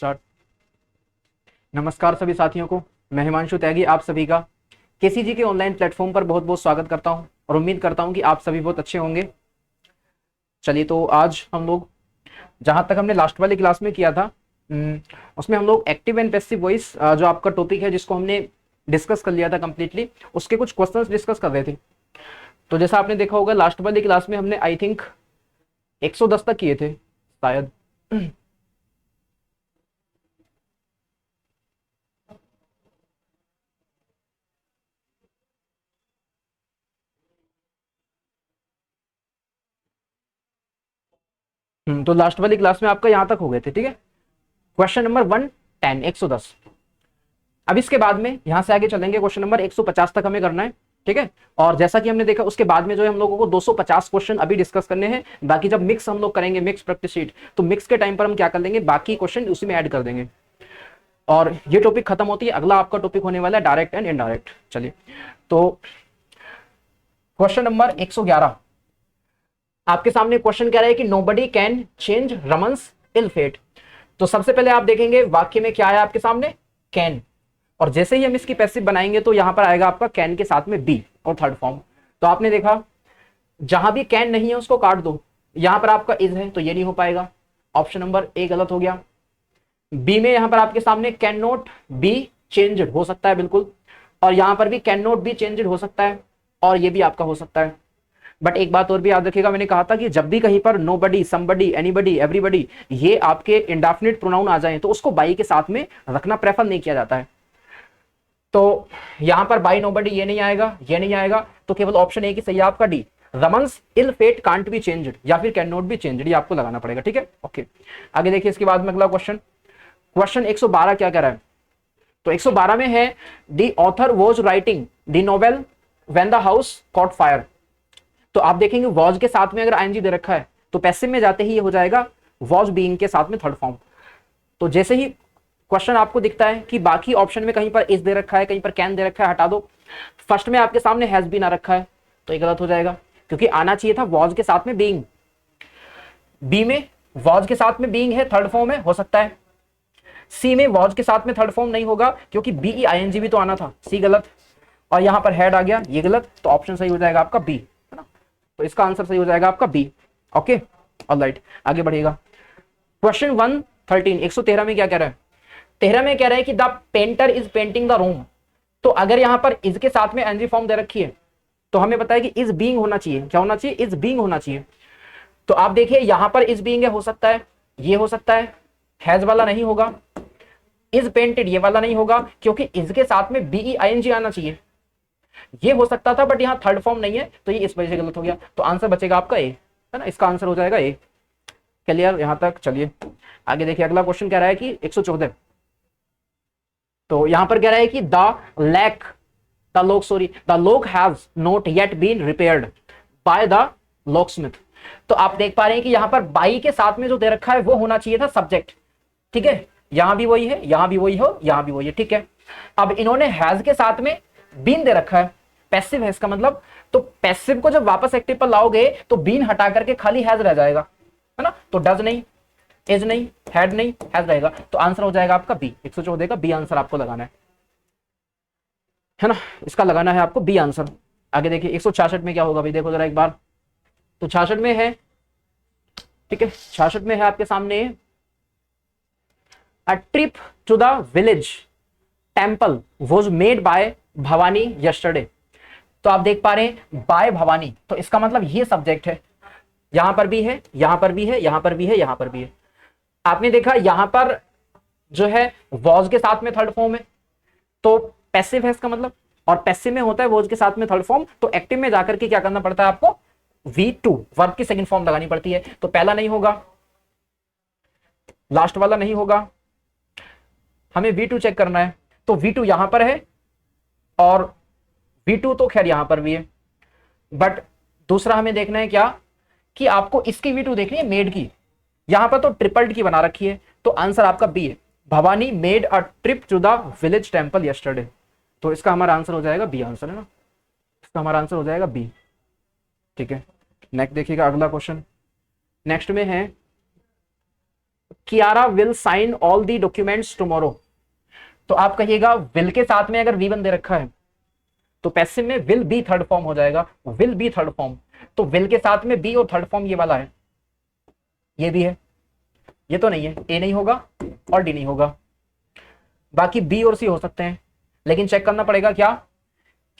Start. नमस्कार सभी साथियों को, मैं हिमांशु त्यागी आप सभी का केसीजी के ऑनलाइन प्लेटफॉर्म पर बहुत बहुत स्वागत करता हूं और उम्मीद करता हूं कि आप सभी बहुत अच्छे होंगे। चलिए, तो आज हम लोग जहां तक हमने लास्ट वाली क्लास में किया था उसमें हम लोग एक्टिव एंड पैसिव वॉइस जो आपका टॉपिक है जिसको हमने डिस्कस कर लिया था कंप्लीटली, उसके कुछ क्वेश्चंस डिस्कस कर रहे थे। तो जैसा आपने देखा होगा लास्ट वाली क्लास में हमने आई थिंक 110 तक किए थे शायद। तो लास्ट वाली क्लास में आपका यहां तक हो गए थे, ठीक है। Question number 110 110। अब इसके बाद में यहां से आगे चलेंगे, क्वेश्चन नंबर 150 तक हमें करना है, ठीक है। और जैसा कि हमने देखा उसके बाद में जो है हम लोगों को 250 क्वेश्चन अभी डिस्कस करने हैं। बाकी जब मिक्स हम लोग करेंगे, मिक्स प्रैक्टिस शीट, तो मिक्स के टाइम पर हम क्या कर लेंगे, बाकी क्वेश्चन उसी में ऐड कर देंगे और ये टॉपिक खत्म होती है। अगला आपका टॉपिक होने वाला है डायरेक्ट एंड इनडायरेक्ट। चलिए, तो क्वेश्चन नंबर 111 आपके सामने क्वेश्चन कह रहा है कि nobody can change Raman's ill fate. तो सबसे पहले आप देखेंगे वाक्य में क्या है आपके सामने, कैन, और जैसे ही हम इसकी पैसिव बनाएंगे तो यहां पर आएगा आपका कैन के साथ में बी और थर्ड फॉर्म। तो आपने देखा जहां भी कैन नहीं है उसको काट दो, यहां पर आपका इज है तो ये नहीं हो पाएगा, ऑप्शन नंबर ए गलत हो गया। बी में यहां पर आपके सामने कैन नॉट बी चेंज्ड हो सकता है बिल्कुल, और यहां पर भी कैन नॉट बी चेंज्ड हो सकता है, और ये भी आपका हो सकता है। बट एक बात और भी याद रखिएगा, मैंने कहा था कि जब भी कहीं पर नोबडी, समबडी, एनीबडी, एवरीबडी ये आपके इंडेफिनिट प्रोनाउन आ जाएं तो उसको बाई के साथ में रखना प्रेफर नहीं किया जाता है। तो यहां पर बाई नोबडी ये नहीं आएगा, ये नहीं आएगा, तो केवल ऑप्शन ए की सही है आपका D, Raman's ill fate can't be changed या फिर कैन नॉट बी चेंज्ड, ये आपको लगाना पड़ेगा, ठीक है। ओके, आगे देखिए इसके बाद में अगला क्वेश्चन, क्वेश्चन 112 क्या कह रहा है। तो 112 में है the author was writing the novel when the house cot fire. तो आप देखेंगे वॉज के साथ में अगर आईएनजी दे रखा है तो पैसिव में जाते ही ये हो जाएगा वॉज बीइंग के साथ में थर्ड फॉर्म। तो जैसे ही क्वेश्चन आपको दिखता है कि बाकी ऑप्शन में कहीं पर इज दे रखा है, कहीं पर कैन दे रखा है, हटा दो। फर्स्ट में आपके सामने हैज बीन आ रखा है तो ये गलत हो जाएगा, क्योंकि आना चाहिए था वॉज के साथ में बीइंग। बी में वॉज के साथ में बीइंग है, थर्ड फॉर्म है, हो सकता है। सी में वॉज के साथ में थर्ड फॉर्म नहीं होगा क्योंकि बीई आईएनजी भी तो आना था, सी गलत, और यहां पर हेड आ गया, ये गलत, तो ऑप्शन सही हो जाएगा आपका बी, है ना। तो इसका आंसर सही हो जाएगा आपका बी। ओके, ऑलराइट, आगे बढ़िएगा। क्वेश्चन 113 113 में क्या कह रहा है, 13 में कह रहा है कि the painter is painting the room. तो अगर यहां पर इज के साथ में एनजी फॉर्म दे रखी है तो हमें पता है कि इज बीइंग होना चाहिए, क्या होना चाहिए, इज बीइंग होना चाहिए। तो आप देखिए यहां पर इज बीइंग है, हो सकता है, ये हो सकता है, हैज वाला नहीं होगा, इज पेंटेड ये वाला नहीं होगा क्योंकि इज के साथ में बीई आईएनजी आना चाहिए, ये हो सकता था बट यहां थर्ड फॉर्म नहीं है तो ये इस वजह से गलत हो गया। तो आंसर बचेगा आपका ए, है ना, इसका आंसर हो जाएगा ए। क्लियर यहां तक। चलिए आगे देखिए, अगला क्वेश्चन कह रहा है कि 114। तो यहां पर कह रहा है कि the lock has not yet been repaired by the locksmith. तो आप देख पा रहे हैं कि यहां पर बाई के साथ में जो दे रखा है वो होना चाहिए था सब्जेक्ट, ठीक है। यहां भी वही है, यहां भी वही हो, यहां भी वही है, ठीक है। अब इन्होंने हैज के साथ में बीन दे रखा है, पैसिव है इसका मतलब। तो पैसिव को जब वापस एक्टिव पर लाओगे तो बीन हटा करके खाली हैज रह जाएगा, है ना। तो डज नहीं, इज नहीं, हैड नहीं, हैज रहेगा। तो आंसर हो जाएगा आपका बी, 114 का बी आंसर आपको लगाना है ना, इसका लगाना है आपको बी आंसर। आगे देखिए 166 में क्या होगा भाई, देखो जरा एक बार। तो 66 में है, ठीक है, 66 में है आपके सामने a trip to the village temple was made by Bhavani yesterday. तो आप देख पा रहे हैं बाय भवानी, तो इसका मतलब ये सब्जेक्ट है, यहां पर भी है, यहां पर भी है, यहां पर भी है, यहां पर भी है। आपने देखा यहां पर जो है वॉज के साथ में थर्ड फॉर्म है तो पैसिव है इसका मतलब, और पैसिव में होता है वॉज के साथ में थर्ड फॉर्म, तो एक्टिव में जाकर के क्या करना पड़ता है आपको, V2 वर्ब की सेकंड फॉर्म लगानी पड़ती है। तो पहला नहीं होगा, लास्ट वाला नहीं होगा, हमें V2 चेक करना है। तो V2 यहां पर है और V2 तो खैर यहां पर भी है, बट दूसरा हमें देखना है क्या, कि आपको इसकी V2 देखनी है मेड की, यहां पर तो ट्रिपल्ड की बना रखी है। तो आंसर आपका बी है, Bhavani made a trip to the village temple yesterday. तो इसका हमारा आंसर हो जाएगा बी आंसर, है ना, इसका हमारा आंसर हो जाएगा बी, ठीक है। नेक्स्ट देखिएगा अगला क्वेश्चन, नेक्स्ट में है Kiara will sign all the documents tomorrow. तो आप कहिएगा विल के साथ में अगर V1 दे रखा है तो पैसिव में विल बी थर्ड फॉर्म हो जाएगा, विल बी थर्ड फॉर्म। तो विल के साथ में बी और थर्ड फॉर्म ये वाला है, ये भी है, ये तो नहीं है, ए नहीं होगा और डी नहीं होगा, बाकी बी और सी हो सकते हैं। लेकिन चेक करना पड़ेगा क्या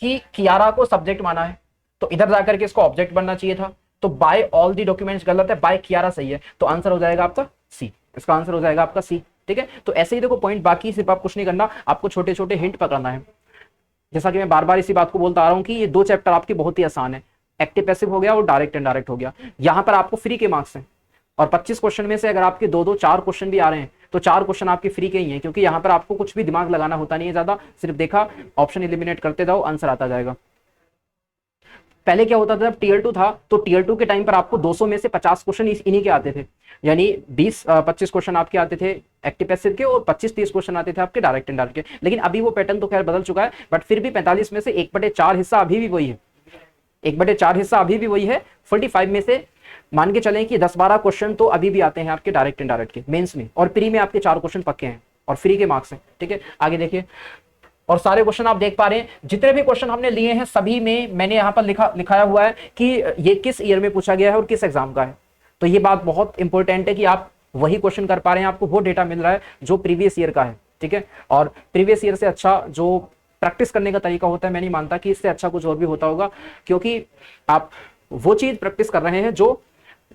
कि कियारा को सब्जेक्ट माना है, तो इधर जाकर के इसको ऑब्जेक्ट बनना चाहिए था। तो बाय ऑल दी डॉक्यूमेंट्स गलत है, बाय कियारा सही है, तो आंसर हो जाएगा आपका सी। इसका आंसर हो जाएगा आपका सी। ठीक है, तो ऐसे ही देखो पॉइंट, बाकी सिर्फ आप कुछ नहीं करना, आपको छोटे छोटे हिंट पकड़ना है। जैसा कि मैं बार बार इसी बात को बोलता आ रहा हूं कि ये दो चैप्टर आपके बहुत ही आसान है, एक्टिव पैसिव हो गया और डायरेक्ट इनडायरेक्ट हो गया। यहां पर आपको फ्री के मार्क्स हैं और 25 क्वेश्चन में से अगर आपके दो दो 4 क्वेश्चन भी आ रहे हैं तो 4 क्वेश्चन आपके फ्री के ही हैं, क्योंकि यहाँ पर आपको कुछ भी दिमाग लगाना होता नहीं है ज्यादा, सिर्फ देखा ऑप्शन एलिमिनेट करते जाओ, आंसर आता जाएगा। पहले क्या होता था जब टीयर 2 था, तो टीयर 2 के टाइम पर आपको 200 में से 50 क्वेश्चन इन्हीं के आते थे, यानी 20-25 क्वेश्चन आपके आते थे एक्टिव पैसिव के और 25-30 क्वेश्चन आते थे आपके डायरेक्ट इनडायरेक्ट के। लेकिन अभी वो पैटर्न तो खैर बदल चुका है, बट फिर भी 45 में से 1/4 हिस्सा अभी भी वही है, 1/4 हिस्सा अभी भी वही है। 45 में से मान के चलें कि 10-12 क्वेश्चन तो अभी भी आते हैं आपके डायरेक्ट इनडायरेक्ट के मेंस में, और प्री में आपके 4 क्वेश्चन पक्के हैं और फ्री के मार्क्स हैं। ठीक है, आगे देखिए, और सारे क्वेश्चन आप देख पा रहे हैं, जितने भी क्वेश्चन हमने लिए हैं सभी में मैंने यहाँ पर लिखाया हुआ है कि ये किस ईयर में पूछा गया है और किस एग्जाम का है। तो ये बात बहुत इंपॉर्टेंट है कि आप वही क्वेश्चन कर पा रहे हैं, आपको वो डेटा मिल रहा है जो प्रीवियस ईयर का है। ठीक है, और प्रीवियस ईयर से अच्छा जो प्रैक्टिस करने का तरीका होता है, मैं नहीं मानता कि इससे अच्छा कुछ और भी होता होगा, क्योंकि आप वो चीज प्रैक्टिस कर रहे हैं जो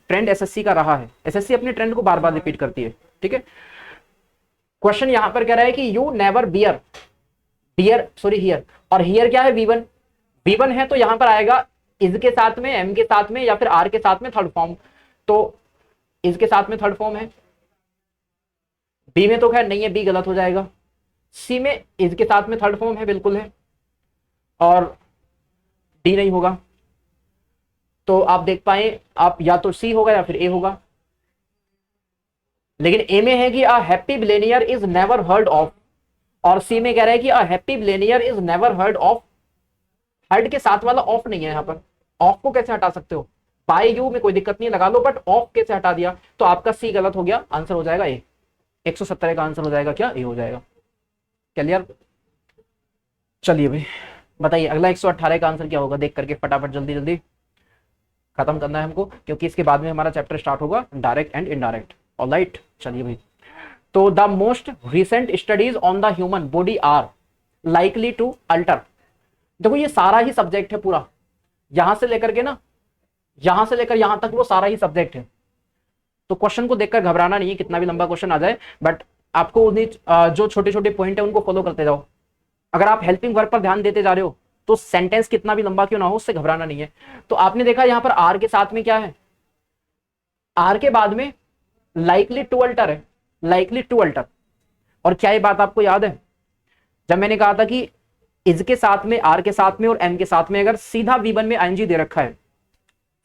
ट्रेंड एसएससी का रहा है। एसएससी अपने ट्रेंड को बार बार रिपीट करती है। ठीक है, क्वेश्चन यहां पर कह रहा है कि यू नेवर बियर हियर, और हियर क्या है V1, V1 है तो यहां पर आएगा इज के साथ में, एम के साथ में या फिर आर के साथ में थर्ड फॉर्म, तो इज के साथ में थर्ड फॉर्म है। बी में तो खैर नहीं है, बी गलत हो जाएगा। सी में इज के साथ में थर्ड फॉर्म है, बिल्कुल है, और डी नहीं होगा। तो आप देख पाए, आप या तो सी होगा या फिर ए होगा। लेकिन ए में है कि a happy billionaire is never heard of, और सी में कह रहा है कि a happy billionaire is never heard of. Heard के साथ वाला ऑफ नहीं है यहाँ पर, ऑफ को कैसे हटा सकते हो, बाय यू में कोई दिक्कत नहीं लगा लो, बट ऑफ कैसे हटा दिया, तो आपका सी गलत हो गया, आंसर हो जाएगा ए। 117 का आंसर हो जाएगा क्या, ए हो जाएगा। क्लियर, चलिए भाई बताइए अगला 118 का आंसर क्या होगा, देख करके फटाफट जल्दी जल्दी खत्म करना है हमको, क्योंकि इसके बाद में हमारा चैप्टर स्टार्ट होगा डायरेक्ट एंड इनडायरेक्ट। ऑलराइट, चलिए भाई, तो the most recent studies on the human body are likely to alter. देखो ये सारा ही सब्जेक्ट है पूरा, यहां से लेकर के ना, यहां से लेकर यहां तक वो सारा ही सब्जेक्ट है। तो क्वेश्चन को देखकर घबराना नहीं है, कितना भी लंबा क्वेश्चन आ जाए, बट आपको उन्हीं जो छोटे छोटे पॉइंट है उनको फॉलो करते जाओ। अगर आप हेल्पिंग वर्ब पर ध्यान देते जा रहे हो तो सेंटेंस कितना भी लंबा क्यों ना हो, उससे घबराना नहीं है। तो आपने देखा यहां पर आर के साथ में क्या है, आर के बाद में लाइकली टू अल्टर है, लाइकली टू अल्टर। और क्या ये बात आपको याद है जब मैंने कहा था कि इज के साथ में, आर के साथ में और एम के साथ में अगर सीधा V1 में आईएनजी दे रखा है,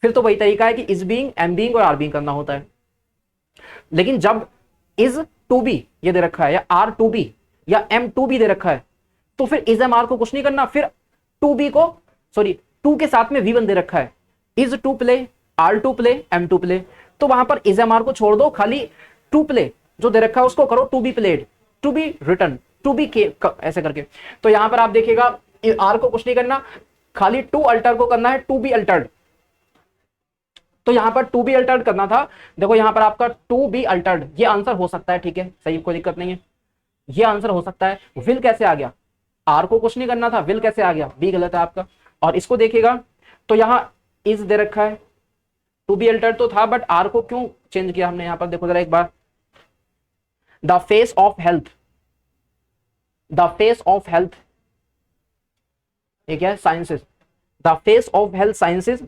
फिर तो वही तरीका है कि इज बीइंग, एम बीइंग और आर बीइंग करना होता है। लेकिन जब इज टू बी ये दे रखा है, या आर टू बी या एम टू बी दे रखा है, तो फिर इज एम आर को कुछ नहीं करना, फिर टू बी को, सॉरी टू के साथ में V1 दे रखा है, is to play, are to play, am to play, तो वहां पर इज एम आर को छोड़ दो, खाली टू प्ले जो दे रखा है उसको करो to be played, to be return, to be के, ऐसे करके। तो यहां पर आप देखिएगा आर को कुछ नहीं करना, खाली टू अल्टर को करना है, टू बी अल्टर्ड। तो यहां पर टू बी अल्टर्ड करना था, देखो यहां पर आपका टू बी अल्टर्ड, ये आंसर हो सकता है, ठीक है सही, कोई दिक्कत नहीं है, ये आंसर हो सकता है। विल कैसे आ गया, आर को कुछ नहीं करना था, विल कैसे आ गया, बी गलत है आपका। और इसको देखिएगा तो यहां इज दे रखा है, टू बी अल्टर्ड तो था, बट आर को क्यों चेंज किया हमने, यहां पर देखो जरा एक बार, the face of health, the face of health, ये क्या है, sciences, the face of health sciences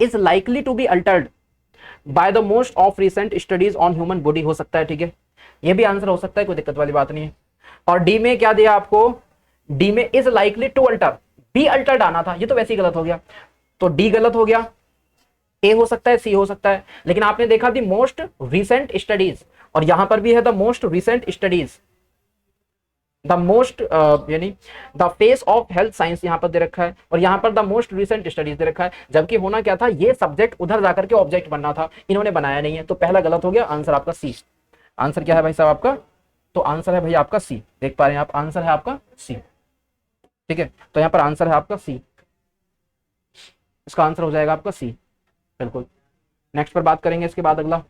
is likely to be altered by the most of recent studies on human body, हो सकता है, ठीक है ये भी आंसर हो सकता है, कोई दिक्कत वाली बात नहीं है। और डी में क्या दिया आपको, डी में is likely to alter, be altered आना था, ये तो वैसे ही गलत हो गया, तो डी गलत हो गया, ए हो सकता है, सी हो सकता है। लेकिन आपने देखा दी मोस्ट रिसेंट स्टडीज, और यहां पर भी है the most recent studies, the most यानी the face of health science यहां पर दे रखा है, और यहां पर द मोस्ट रिसेंट स्टडीज दे रखा है, जबकि होना क्या था, ये सब्जेक्ट उधर जाकर के ऑब्जेक्ट बनना था, इन्होंने बनाया नहीं है, तो पहला गलत हो गया, आंसर आपका सी। आंसर क्या है भाई साहब आपका? तो आंसर है भाई आपका सी। देख पा रहे हैं आप, आंसर है आपका सी। ठीक है, तो यहाँ पर आंसर है आपका सी, इसका आंसर हो जाएगा आपका सी। बिल्कुल। नेक्स्ट पर बात करेंगे इसके बाद अगला।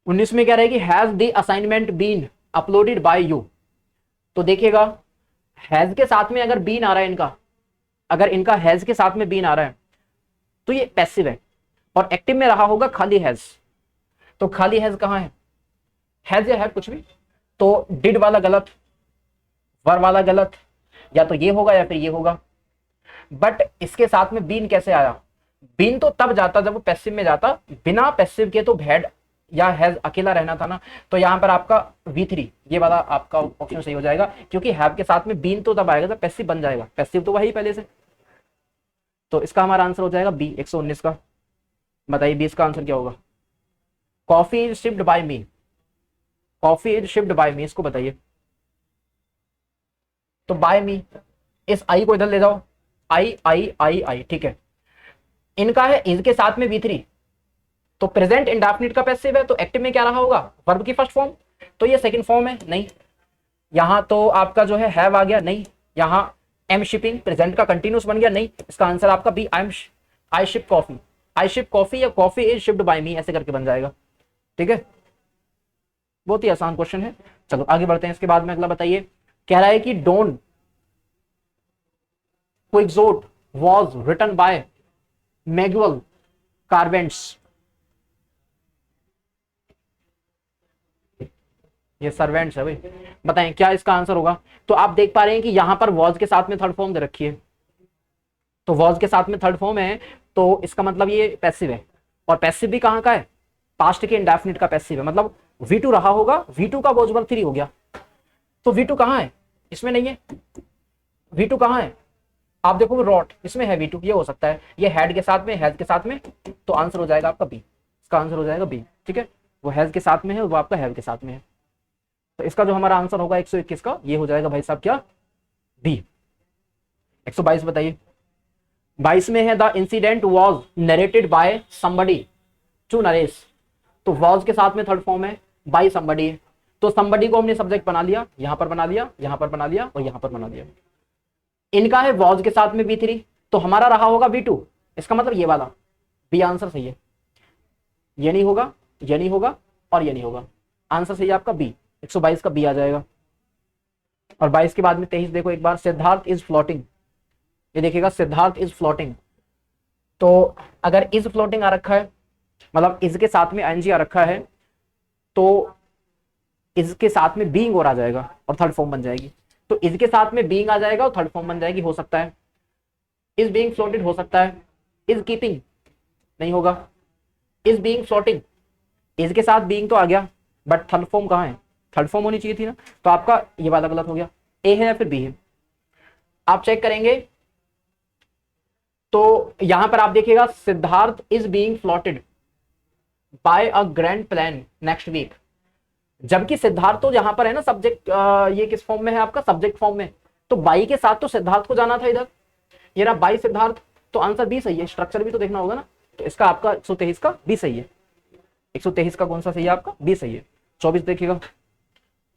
19 में क्या रहेगी, has the assignment been uploaded by you. तो देखिएगा, हैज के साथ में अगर बीन आ रहा है इनका, अगर इनका हैज के साथ में बीन आ रहा है तो ये पैसिव है, और एक्टिव में रहा होगा खाली हैज। तो खाली हैज कहां है, हैज या है कुछ भी, तो डिड वाला गलत, वर वाला गलत, या तो ये होगा या फिर ये होगा। बट इसके साथ में बीन कैसे आया, बीन तो तब जाता जब वो पैसिव में जाता, बिना पैसिव के तो हैड या हैज अकेला रहना था ना। तो यहां पर आपका V3 ये वाला आपका ऑप्शन सही हो जाएगा, क्योंकि हैव के साथ में बीन तो तब आएगा जब पैसिव बन जाएगा, पैसिव तो वही पहले से। तो इसका हमारा आंसर हो जाएगा बी 119 का। बताइए बी इसका आंसर क्या होगा? Coffee is shipped by me, coffee is shipped by me, इसको बताइए। तो बाय मी, इस आई को इधर ले जाओ, आई आई आई आई, ठीक है। इनका है इज के साथ में V3, तो प्रेजेंट इंडेफिनिट का पैसिव है, तो एक्टिव में क्या रहा होगा, वर्ब की फर्स्ट फॉर्म। तो ये सेकंड फॉर्म है, नहीं। यहां तो आपका जो है हैव आ गया, नहीं। यहां एम शिपिंग प्रेजेंट का कंटिन्यूस बन गया, नहीं। इसका आंसर आपका बी, आई शिप कॉफी, आई शिप कॉफी या कॉफी इज शिप्ड बाय मी, ऐसे करके बन जाएगा। ठीक है, बहुत ही आसान क्वेश्चन है। चलो आगे बढ़ते हैं। इसके बाद में अगला बताइए, कह रहा है कि Don Quixote was written by Miguel Cervantes. ये सर्वेंट्स है भाई, बताएं क्या इसका आंसर होगा? तो आप देख पा रहे हैं कि यहां पर वॉज के साथ में थर्ड फॉर्म दे रखी है, तो वॉज के साथ में थर्ड फॉर्म है, तो इसका मतलब ये पैसिव है। और पैसिव भी कहां का है, पास्ट के इंडेफिनिट का पैसिव है, मतलब V2 रहा होगा, V2 का वॉज वर्ब 3 हो गया। तो V2 कहां है, इसमें नहीं है। V2 कहां है, आप देखो रॉट, इसमें है V2, ये हो सकता है ये हैड के साथ में, हैज के साथ में, तो आंसर हो जाएगा आपका बी, इसका आंसर हो जाएगा बी। ठीक है, वो हैज के साथ में है, वो आपका हैव के साथ में है। तो इसका जो हमारा आंसर होगा 121 का, ये हो जाएगा भाई साहब क्या, बी। 122 बताइए। 22 में है the incident was narrated by somebody to Naresh. तो वॉज के साथ में थर्ड फॉर्म है, बाय समबडी है, तो समबडी को हमने सब्जेक्ट बना लिया, यहां पर बना लिया, यहां पर बना लिया और यहां पर बना लिया। इनका है वॉज के साथ में V3, तो हमारा रहा होगा V2, इसका मतलब ये वाला बी आंसर सही है। ये नहीं होगा, ये नहीं होगा और ये नहीं होगा, आंसर सही है आपका बी। 122 का बी आ जाएगा। और 22 के बाद में 23 देखो एक बार, सिद्धार्थ इज फ्लोटिंग। ये देखिएगा सिद्धार्थ इज फ्लोटिंग, तो अगर इज फ्लोटिंग आ रखा है, मतलब इज के साथ में ING आ रखा है, तो इज के साथ में बीइंग और आ जाएगा और थर्ड फॉर्म बन जाएगी। तो इज के साथ में बीइंग आ जाएगा और थर्ड फॉर्म बन जाएगी, हो सकता है। इज बीइंग फ्लोटेड हो सकता है, इज कीपिंग नहीं होगा, इज बीइंग फ्लोटिंग, इज के साथ बीइंग तो आ गया, बट थर्ड फॉर्म कहां है, थर्ड फॉर्म होनी चाहिए थी ना, तो आपका ये वाला गलत हो गया। ए है या फिर बी है, आप चेक करेंगे। तो यहां पर आप देखिएगा Siddharth is being floated by a grand plan next week, जबकि सिद्धार्थ तो यहां पर है ना सब्जेक्ट, ये किस फॉर्म में है आपका, सब्जेक्ट फॉर्म में। तो बाई के साथ तो सिद्धार्थ को जाना था इधर, ये रहा बाई सिद्धार्थ, तो आंसर बी सही है। स्ट्रक्चर भी तो देखना होगा ना, तो इसका आपका 123 का बी सही है। 123 का कौन सा सही है आपका, बी सही है। 24 देखिएगा,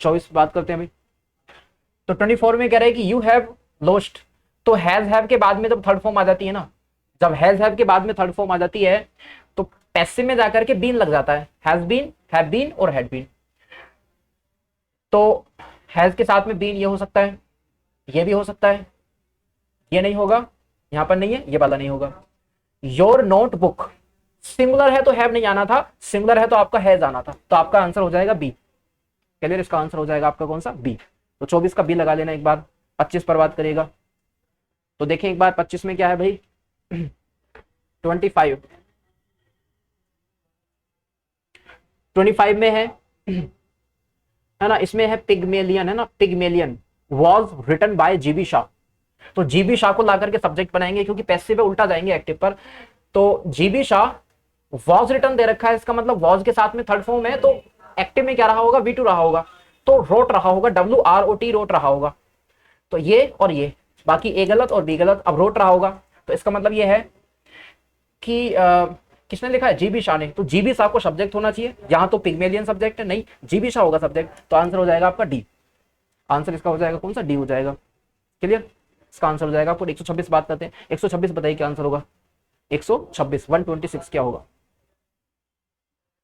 24 बात करते हैं भाई। तो 24 में कह रहे हैं कि यू हैव लॉस्ट, तो हैज हैव के बाद में जब थर्ड फॉर्म आ जाती है ना, जब हैज हैव के बाद में थर्ड फॉर्म आ जाती है तो पैसिव में जाकर के बीन लग जाता है, हैज बीन, हैव बीन और हैड बीन। तो हैज के साथ में बीन ये हो सकता है, ये भी हो सकता है, ये नहीं होगा, यहां पर नहीं है, ये वाला नहीं होगा। योर नोटबुक, सिंगुलर है तो हैव नहीं आना था, सिंगुलर है तो आपका हैज आना था, तो आपका आंसर हो जाएगा बी। क्लियर, इसका आंसर हो जाएगा आपका कौन सा, बी। तो 24 का बी लगा लेना एक बार। 25 पर बात करिएगा, तो देखें एक बार 25 में क्या है भाई 25 में है ना, इसमें है पिगमेलियन, है ना, Pygmalion was written by GB Shaw. तो जीबी शाह को ला करके सब्जेक्ट बनाएंगे, क्योंकि पैसिव पे उल्टा जाएंगे एक्टिव पर। तो जीबी शाह वॉज रिटन दे रखा है, इसका मतलब वॉज के साथ में थर्ड फॉर्म है, तो एक्टिव में क्या रहा होगा, V2 रहा होगा, तो रोट रहा होगा, WROT रोट रहा होगा। तो ये और ये, बाकी ए गलत और बी गलत, अब रोट रहा होगा। तो इसका मतलब ये है कि किसने लिखा है? जीबी शाह ने। तो जीबी शाह को सब्जेक्ट होना चाहिए, यहाँ तो पिग्मेलियन सब्जेक्ट है, नहीं जीबी शाह होगा सब्जेक्ट, तो आंसर हो जाएगा आपका डी। आंसर इसका हो जाएगा कौन सा? डी हो जाएगा। क्लियर? इसका आंसर हो जाएगा आपको 126 बात करते हैं। 126 बताइए क्या आंसर होगा? 126 126 क्या होगा?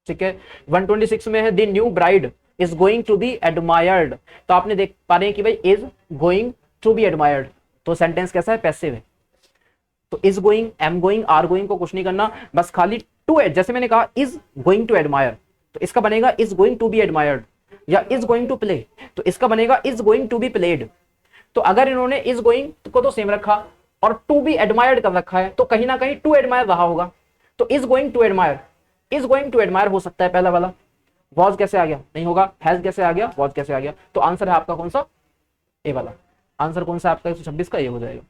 ठीक है, 126 में है the new bride is going to be admired. तो आपने देख पा रहे हैं कि भाई is going to be admired, तो सेंटेंस कैसा है? पैसिव है। तो is going, am going, are going को कुछ नहीं करना, बस खाली टू एड, जैसे मैंने कहा इज गोइंग टू एडमायर, तो इसका बनेगा is going to be admired, या इज गोइंग टू प्ले, तो इसका बनेगा is going to be played. तो अगर इन्होंने इज गोइंग को तो सेम रखा और टू बी एडमायर्ड कर रखा है, तो कहीं ना कहीं टू एडमायर रहा होगा, तो is going to admire, is going to admire हो सकता है पहला वाला। वॉज कैसे आ गया? नहीं होगा। हैज कैसे आ गया? वॉज कैसे आ गया? तो आंसर है आपका कौन सा? ए वाला। आंसर कौन सा आपका? 126 का ए हो जाएगा।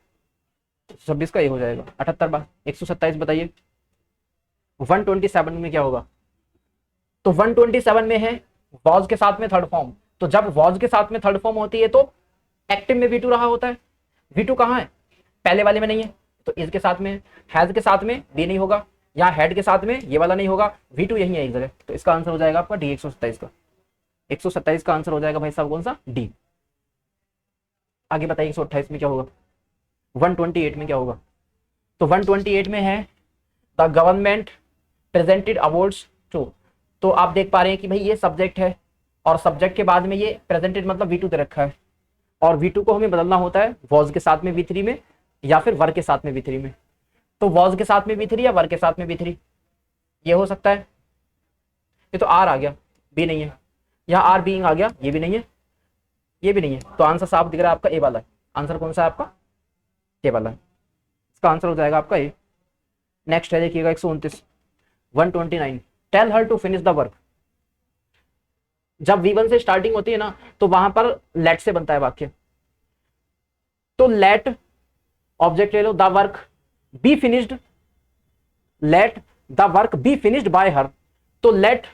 126 का ए हो जाएगा। 78 बार 127 बताइए 127 में क्या होगा? तो 127 में है वॉज के साथ में थर्ड फॉर्म, तो जब वॉज के साथ में थर्ड फॉर्म होती है तो एक्टिव में V2 रहा होता है। V2 कहाँ है? पहले वाले में नहीं है, तो इज के साथ में, हैज के साथ में बी नहीं होगा, यहाँ हेड के साथ में ये वाला नहीं होगा, V2 यही है एक जगह, तो इसका आंसर हो जाएगा आपका डी 127 का। 127 का आंसर हो जाएगा भाई साहब कौन सा? डी। आगे बताइए 128 में क्या होगा? 128 में क्या होगा? तो 128 में है the government presented awards to. तो आप देख पा रहे हैं कि भाई ये सब्जेक्ट है और सब्जेक्ट के बाद में ये प्रेजेंटेड मतलब V2 दे रखा है, और V2 को हमें बदलना होता है वॉज के साथ में V3 में या फिर वर के साथ में V3 में। तो वॉज के साथ में V3 या वर के साथ में V3, ये हो सकता है। ये तो आर आ गया, बी नहीं है, यहाँ आर बीइंग आ गया, ये भी नहीं है, ये भी नहीं है, तो आंसर साफ दिख रहा है आपका ए वाला है। आंसर कौन सा है आपका? ए वाला है। इसका आंसर हो जाएगा आपका ए। नेक्स्ट है देखिएगा 129 129 tell her to finish the work. जब V1 से स्टार्टिंग होती है ना, तो वहां पर लेट से बनता है वाक्य, तो लेट ऑब्जेक्ट ले लो, the work be finished, let the work be finished by her, तो let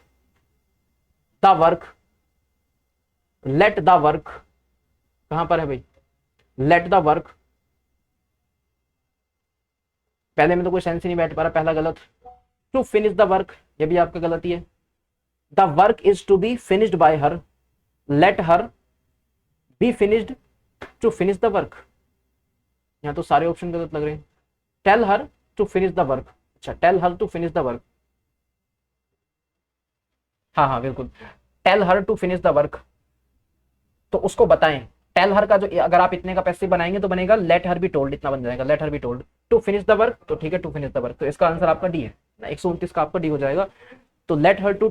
the work, let the work कहां पर है भाई? लेट द वर्क, पहले में तो कोई सेंस ही नहीं बैठ पा रहा, पहला गलत। टू फिनिश द वर्क, ये भी आपका गलती है। The work is to be finished by her, let her be finished to finish the work, यहां तो सारे ऑप्शन गलत लग रहे हैं। Tell her to finish the work, अच्छा tell her to finish the work, हाँ हाँ बिल्कुल, tell her to finish the work, तो उसको बताएं। टेल हर का जो अगर आप इतने का पैसिव बनाएंगे तो बनेगा लेट हर बी टोल्ड, इतना बन जाएगा, let her be told to finish the work, तो ठीक है टू फिनिश द वर्क, तो इसका आंसर आपका डी है ना, 129 का आपका डी हो जाएगा। तो let her to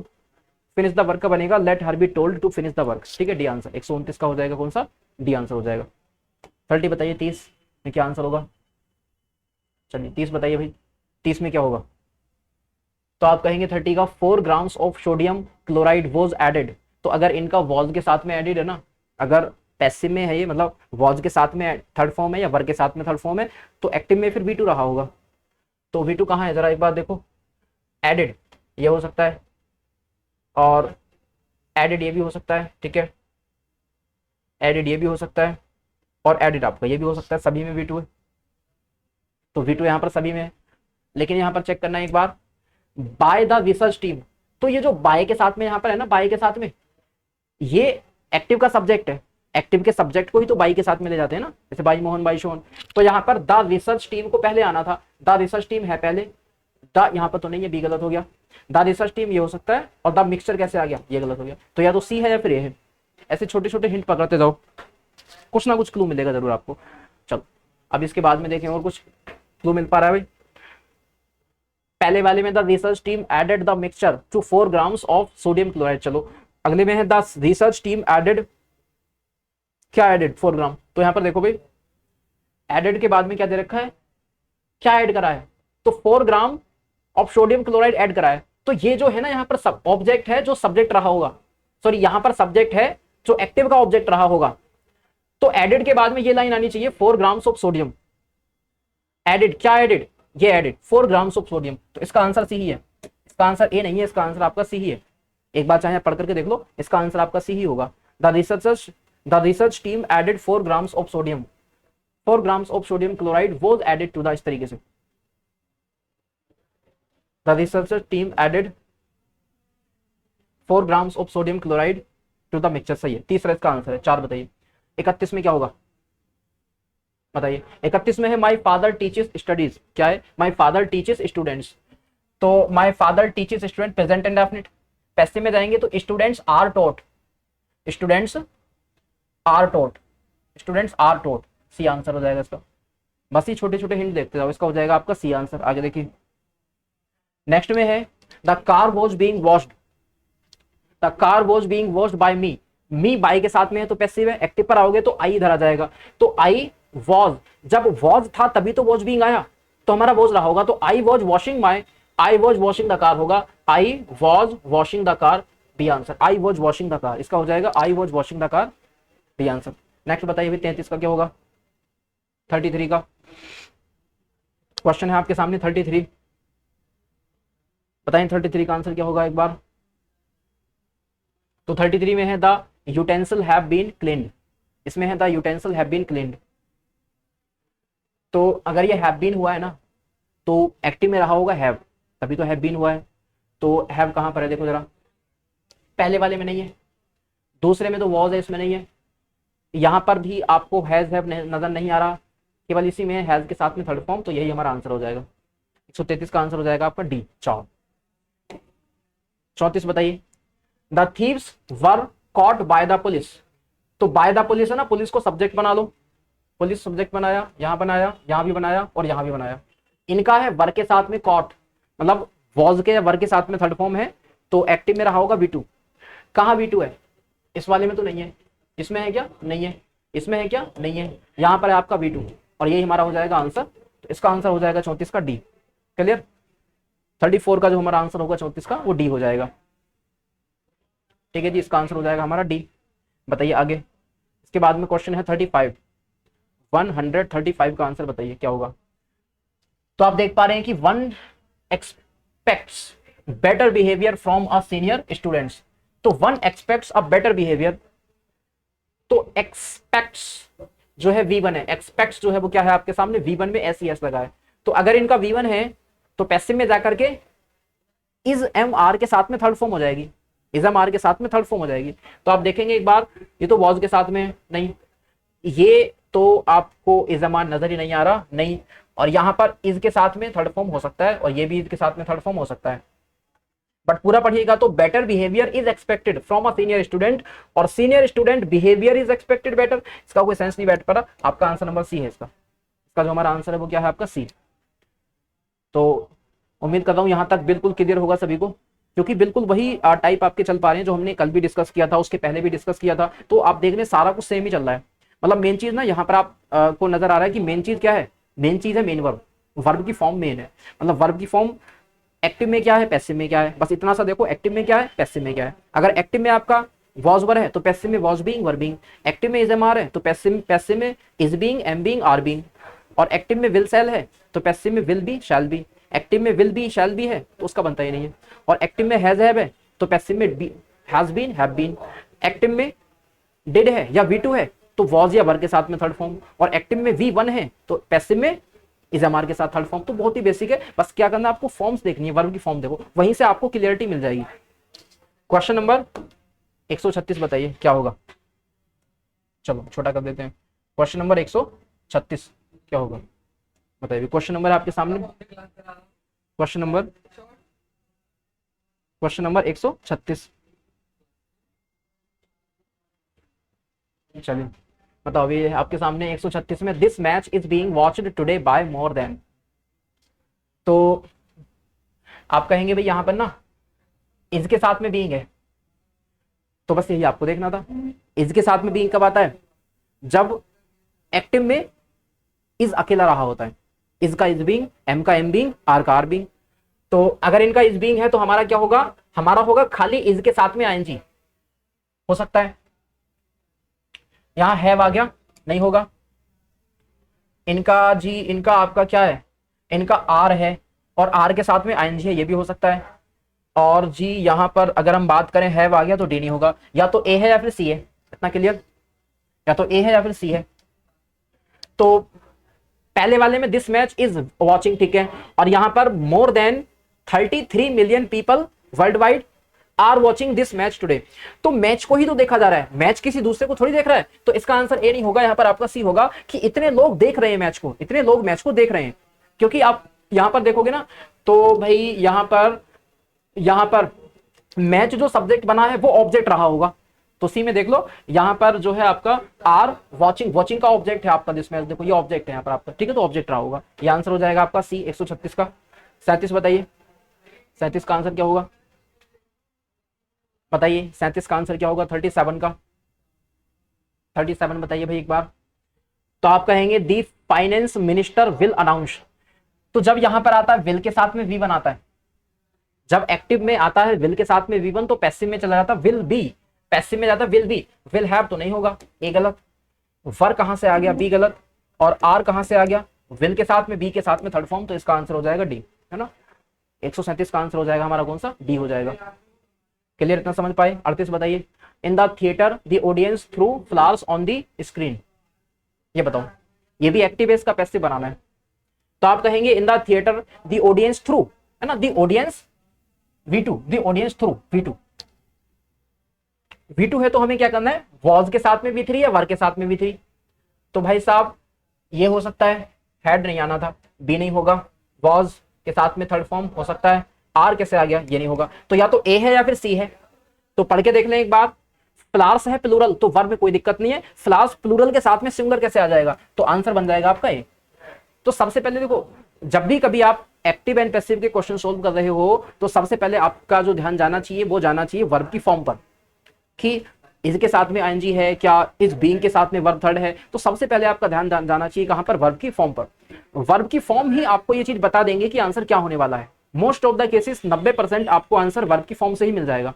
finish the work का बनेगा let her be told to finish the work, ठीक है डी आंसर। 129 का हो जाएगा कौन सा? डी आंसर हो जाएगा। 30 बताइए 30 में क्या आंसर होगा? चलिए 30 बताइए भाई, 30 में क्या होगा? तो आप कहेंगे 30 का 4 grams of sodium chloride was added, तो अगर इनका वॉज के साथ में एडेड है ना, अगर पैसिव में है ये मतलब वॉज के साथ में थर्ड फॉर्म है या वर्ग के साथ में थर्ड फॉर्म है, तो एक्टिव में फिर V2 रहा होगा। तो V2 कहाँ है जरा एक बार देखो, एडेड ये हो सकता है और एडेड ये भी हो सकता है, ठीक है एडेड ये भी हो सकता है और एडेड आपका ये भी हो सकता है, सभी में V2 है, तो V2 यहाँ पर सभी में है। लेकिन यहाँ पर चेक करना एक बार बाय द रिसर्च टीम, तो ये जो बाय के साथ में यहाँ पर है ना, बाय के साथ में ये एक्टिव का सब्जेक्ट है, एक्टिव के सब्जेक्ट को ही तो बाई के साथ में ले जाते हैं ना, जैसे बाई मोहन बाई शोन, तो यहाँ पर द रिसर्च टीम को पहले आना था, द रिसर्च टीम है पहले, द यहाँ पर तो नहीं है, बी गलत हो गया, द रिसर्च टीम ये हो सकता है, और द मिक्सचर कैसे आ गया, ये गलत हो गया, तो या तो सी है या फिर ए है। ऐसे छोटे छोटे हिंट पकड़ते जाओ, कुछ ना कुछ क्लू मिलेगा जरूर आपको। चलो अब इसके बाद में देखें और कुछ क्लू मिल पा रहा है भाई। पहले वाले में the research team added the mixture to 4 grams of sodium chloride, चलो अगले में है द रिसर्च टीम एडेड, क्या एडेड 4 ग्राम, तो यहां पर देखो भाई एडेड के बाद में क्या दे रखा है, क्या ऐड करा है, तो 4 gram of sodium chloride add करा है, तो ये जो है ना यहाँ पर सब ऑब्जेक्ट है जो सब्जेक्ट रहा होगा, सॉरी यहाँ पर सब्जेक्ट है जो एक्टिव का ऑब्जेक्ट रहा होगा, तो एडेड के बाद में ये लाइन आनी चाहिए 4 ग्राम्स ऑफ सोडियम, एडेड क्या एडेड, ये एडेड 4 ग्राम्स ऑफ सोडियम, तो इसका आंसर सी ही है, इसका आंसर ए नहीं है, इसका आंसर आपका सी ही है। एक बार चाहे पढ़ करके देख लो, इसका आंसर आपका सी ही होगा। The research team added 4 grams of sodium, 4 grams of sodium chloride was added to the, इस तरीके से। The researcher team added 4 grams of sodium chloride to the mixture. सही है, तीसरा इसका आंसर है। 4 बताइए। 31 में क्या होगा बताइए। 31 में है माई फादर टीचेस स्टडीज। क्या है? My father teaches students. तो my father teaches student present and definite. Passive में जाएंगे तो students are taught, students are taught, students are taught. C answer हो जाएगा इसका। बस ये छोटे छोटे हिंट देखते जाओ, इसका हो जाएगा आपका सी आंसर। आगे देखिए, नेक्स्ट में है the car was being washed. The car was being washed by me. Me by के साथ में है तो पैसिव है। एक्टिव पर आओगे तो आई इधर आ जाएगा। तो आई वॉज, जब वॉज था तभी तो वॉज बीइंग आया, तो हमारा वॉज रहा होगा। तो I was washing my, I was washing the car होगा। I was washing the car, B answer. I was washing the car, इसका हो जाएगा I was washing the car, B answer. Next बताइए अभी 33 का क्या होगा। 33 का क्वेश्चन है आपके सामने। 33 बताइए 33 का आंसर क्या होगा एक बार। तो 33 में है the utensil have been cleaned. इसमें है the utensil have been cleaned. तो अगर ये हैव बीन हुआ है ना तो एक्टिव में रहा होगा हैव, तभी तो हैव बीन हुआ है। तो हैव कहां पर है देखो जरा, पहले वाले में नहीं है, दूसरे में तो वॉज है, इसमें नहीं है। यहां पर भी आपको हैज हैव नजर नहीं आ रहा, केवल इसी में हैज के साथ में थर्ड फॉर्म। तो यही हमारा आंसर हो जाएगा। 133 का आंसर हो जाएगा आपका डी, 4। 34 बताइए। The thieves were caught by the police. तो बाय द पुलिस है ना, पुलिस को सब्जेक्ट बना लो। पुलिस सब्जेक्ट बनाया, यहां बनाया, यहां भी बनाया और यहां भी बनाया। इनका है वर के साथ में कॉट, मतलब वॉज के या वर के साथ में थर्ड फॉर्म है, तो एक्टिव में रहा होगा V2। कहां V2 है? इस वाले में तो नहीं है। इसमें है क्या? नहीं है। इसमें है क्या? नहीं है। यहां पर है आपका V2 और यही हमारा हो जाएगा आंसर। तो इसका आंसर हो जाएगा 34 का डी। क्लियर? 34 का जो हमारा आंसर होगा 34 का, वो डी हो जाएगा। ठीक है जी, इसका आंसर हो जाएगा हमारा डी। बताइए आगे। इसके बाद में क्वेश्चन है 35। 135 का आंसर बताइए क्या होगा। तो आप देख पा रहे हैं कि one expects better behaviour from a senior students. तो one expects a better behaviour, तो एक्सपेक्ट्स जो है V1 है, एक्सपेक्ट्स जो है वो क्या है आपके सामने V1 में SES लगा है। तो अगर इनका V1 है तो पैसिव में जाकर के इज एम आर के साथ में थर्ड फॉर्म हो जाएगी, इज एम आर के साथ में थर्ड फॉर्म हो जाएगी। तो आप देखेंगे एक बार, ये तो वॉज के साथ में नहीं, ये तो आपको इज एम आर नजर ही नहीं आ रहा, नहीं। और यहां पर इज के साथ में थर्ड फॉर्म हो सकता है और ये भी इज के साथ में थर्ड फॉर्म हो सकता है। बट पूरा पढ़िएगा तो better behaviour is expected from a senior student और senior student behaviour is expected better. इसका कोई सेंस नहीं बैठ पा रहा। आपका आंसर नंबर सी है इसका। इसका जो हमारा आंसर है वो क्या है आपका सी। तो उम्मीद करता हूं यहां तक बिल्कुल क्लियर होगा सभी को, क्योंकि बिल्कुल वही टाइप आपके चल पा रहे हैं जो हमने कल भी डिस्कस किया था, उसके पहले भी डिस्कस किया था। तो आप देख रहे हैं सारा कुछ सेम ही चल रहा है। मतलब मेन चीज ना यहाँ पर आप को नजर आ रहा है कि मेन चीज क्या है। मेन चीज है मेन वर्ब, वर्ब की फॉर्म मेन है। मतलब वर्ब की फॉर्म एक्टिव में क्या है, पैसिव में क्या है, बस इतना सा देखो। एक्टिव में क्या है, पैसिव में क्या है। अगर एक्टिव में आपका वॉज वर है तो पैसिव में was being were being. Active में इज एम आर है तो पैसिव में is being am being are being. और एक्टिव में विल सेल है तो पैसिव में will be shall be. Active में विल बी शैल बी है तो उसका बनता ही नहीं है। और एक्टिव में हैज हैव है तो पैसिव में has been have been. Active में डिड है या V2 है तो वॉज या वर के साथ में थर्ड फॉर्म। और एक्टिव में V1 है तो पैसिव में इज एम आर के साथ थर्ड फॉर्म। तो बहुत ही बेसिक है, बस क्या करना है आपको, फॉर्म्स देखनी है, वर्ब की फॉर्म देखो, वहीं से आपको क्लियरिटी मिल जाएगी। क्वेश्चन नंबर 136 बताइए क्या होगा। चलो छोटा कर देते हैं। क्वेश्चन नंबर 136 क्या होगा बताइए। क्वेश्चन नंबर आपके सामने, क्वेश्चन नंबर 136। चलिए बताओ, अभी आपके सामने 136 में this match is being watched today by more than. तो आप कहेंगे भाई यहां पर ना इज के साथ में बीइंग है, तो बस यही आपको देखना था। इज के साथ में बीइंग कब आता है, जब एक्टिव में इज अकेला रहा होता है। इज का इज बीइंग, एम का एम बीइंग, आर का आर बीइंग। तो अगर इनका इज बीइंग है तो हमारा क्या होगा, हमारा होगा खाली इज के साथ में आईएनजी हो सकता है। यहां हैव आ गया, नहीं होगा। इनका जी, इनका आपका क्या है, इनका आर है और आर के साथ में आईएनजी है, ये भी हो सकता है। और जी यहां पर अगर हम बात करें हैव आ गया तो डी नहीं होगा। या तो ए है या फिर सी है, इतना क्लियर, या तो ए है या फिर सी है। तो पहले वाले में दिस मैच इज वॉचिंग, ठीक है। और यहां पर more than 33 million people world wide are watching this match today. तो मैच को ही तो देखा जा रहा है, मैच किसी दूसरे को थोड़ी देख रहा है। तो इसका आंसर ए नहीं होगा, यहाँ पर आपका सी होगा कि इतने लोग देख रहे हैं मैच को, इतने लोग मैच को देख रहे हैं। क्योंकि आप यहां पर देखोगे ना, तो भाई यहां पर मैच जो सब्जेक्ट बना है वो ऑब्जेक्ट रहा होगा। तो सी में देख लो, यहां पर जो है आपका आर वॉचिंग, वॉचिंग का ऑब्जेक्ट है आपका दिस मैच, देखो ये ऑब्जेक्ट है यहाँ पर आपका, ठीक है। तो ऑब्जेक्ट रहा होगा, ये आंसर हो जाएगा आपका सी 136 का। 37 बताइए, 37 का आंसर क्या होगा बताइए, 37 का आंसर क्या होगा 37 का, 37 बताइए भाई एक बार। तो आप कहेंगे दी फाइनेंस मिनिस्टर विल अनाउंस। तो जब यहां पर आता है विल के साथ में वी वन आता है, जब एक्टिव में आता है विल के साथ में वी वन, तो पैसिव में चला जाता विल बी, पैसिव में जाता विल बी, विल हैव तो नहीं होगा, ए गलत। वर कहां से आ गया, बी गलत। और आर कहां से आ गया, विल के साथ में, बी के साथ में थर्ड फॉर्म, तो इसका आंसर हो जाएगा डी, है ना। 137 का आंसर हो जाएगा हमारा कौन सा, डी हो जाएगा। क्लियर, इतना समझ पाए। 38 बताइए, in the theatre the audience through flowers on the screen. ये बताओ, ये भी एक्टिव है, इसका पैसिव बनाना है। तो आप कहेंगे in the theatre the audience through, है ना, the audience V2, the audience through V2, V2 है तो हमें क्या करना है, वॉज के साथ में V3 या वर के साथ में V3। तो भाई साहब ये हो सकता है, हैड नहीं आना था, बी नहीं होगा, वॉज के साथ में थर्ड फॉर्म हो सकता है, आर कैसे आ गया, ये नहीं होगा। तो या तो ए है या फिर सी है। तो पढ़ के देख लें एक बार। फ्लावर्स है प्लूरल, तो वर्ब में कोई दिक्कत नहीं है, फ्लावर्स प्लूरल के साथ में सिंगुलर कैसे आ जाएगा, तो आंसर बन जाएगा आपका ए। तो सबसे पहले देखो, जब भी कभी आप एक्टिव एंड पैसिव के क्वेश्चन सोल्व कर रहे हो, तो सबसे पहले आपका जो ध्यान जाना चाहिए वो जाना चाहिए वर्ब की फॉर्म पर, कि इसके साथ में आईएनजी है क्या, इस बीइंग के साथ में वर्ब थर्ड है। तो सबसे पहले आपका ध्यान जाना चाहिए कहां पर, वर्ब की फॉर्म पर। वर्ब की फॉर्म ही आपको ये चीज बता देंगे कि आंसर क्या होने वाला है। मोस्ट ऑफ द केसेस 90% आपको आंसर वर्ब की फॉर्म से ही मिल जाएगा।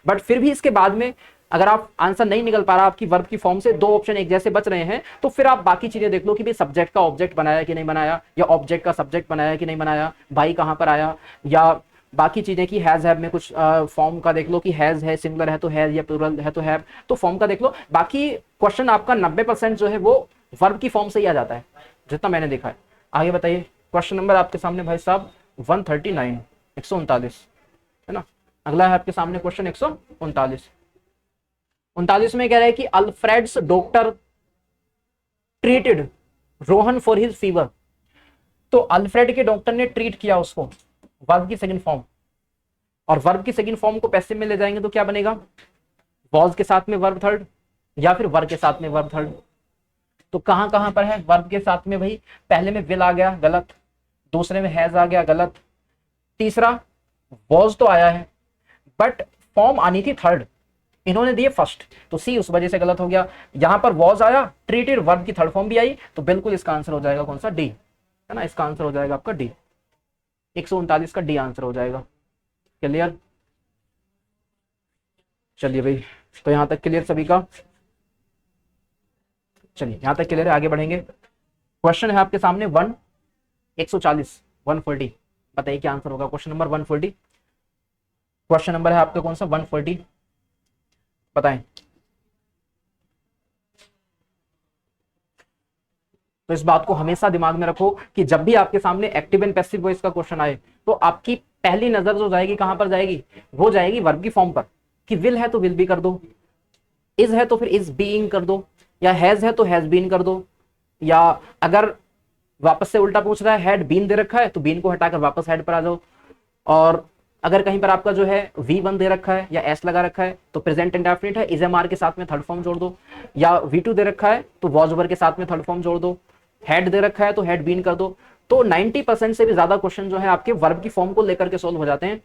बट फिर भी इसके बाद में अगर आप आंसर नहीं निकल पा रहा आपकी वर्ब की फॉर्म से, दो ऑप्शन एक जैसे बच रहे हैं, तो फिर आप बाकी चीजें देख लो कि भाई सब्जेक्ट का ऑब्जेक्ट बनाया कि नहीं बनाया, या ऑब्जेक्ट का सब्जेक्ट बनाया कि नहीं बनाया, भाई कहां पर आया, या बाकी चीजें की हैज हैव में कुछ फॉर्म का देख लो कि हैज है, सिंगुलर है तो हैज, या प्लूरल है तो हैव, तो फॉर्म का देख लो। बाकी क्वेश्चन आपका 90% जो है वो वर्ब की फॉर्म से ही आ जाता है, जितना मैंने देखा है। आगे बताइए, क्वेश्चन नंबर आपके सामने भाई साहब 139, 139, है ना। अगला है आपके सामने क्वेश्चन 139। 39 में कह रहा है कि Alfred's doctor treated Rohan for his fever. तो अल्फ्रेड के डॉक्टर ने ट्रीट किया उसको, वर्ब की सेकंड फॉर्म, और वर्ब की सेकंड फॉर्म को पैसिव में ले जाएंगे तो क्या बनेगा, वॉज के साथ में वर्ब थर्ड, या फिर वर्ब के साथ में वर्ब थर्ड। तो कहां कहां पर है वर्ब के साथ में भाई, पहले में विल आ गया गलत, दूसरे में हैज आ गया गलत, तीसरा वॉज तो आया है बट फॉर्म आनी थी थर्ड, इन्होंने दिए फर्स्ट, तो सी उस वजह से गलत हो गया। यहां पर वॉज आया, ट्रीटेड वर्ब की थर्ड फॉर्म भी आई, तो बिल्कुल इसका आंसर हो जाएगा कौन सा, डी, है ना। इसका आंसर हो जाएगा आपका डी, 139 का डी आंसर हो जाएगा। क्लियर, चलिए भाई, तो यहां तक क्लियर सभी का, चलिए यहां तक क्लियर है, आगे बढ़ेंगे। क्वेश्चन है आपके सामने 140, 140, बताइए क्या आंसर होगा क्वेश्चन नंबर 140। क्वेश्चन नंबर है आपका कौन सा, 140, बताएं। तो इस बात को हमेशा दिमाग में रखो कि जब भी आपके सामने एक्टिव एंड पैसिव वॉइस का क्वेश्चन आए, तो आपकी पहली नजर जो जाएगी कहां पर जाएगी, वो जाएगी वर्ब की फॉर्म पर, कि विल है तो विल भी कर दो, इज है तो फिर इज बीइंग कर दो, या हैज है तो हैज बीन कर दो, या अगर वापस से उल्टा पूछ रहा है, हैड बीन दे रखा है तो बीन को हटाकर वापस हैड पर आ जाओ, और अगर कहीं पर आपका जो है V1 दे रखा है या एस लगा रखा है तो प्रेजेंट इंडेफिनिट है, इज एम आर के साथ में थर्ड फॉर्म जोड़ दो, या V2 दे रखा है तो वॉज ओवर के साथ में थर्ड फॉर्म जोड़ दो, हैड दे रखा है तो हैड बीन कर दो। तो 90% से भी ज्यादा क्वेश्चन जो है आपके वर्ब की फॉर्म को लेकर के सोल्व हो जाते हैं,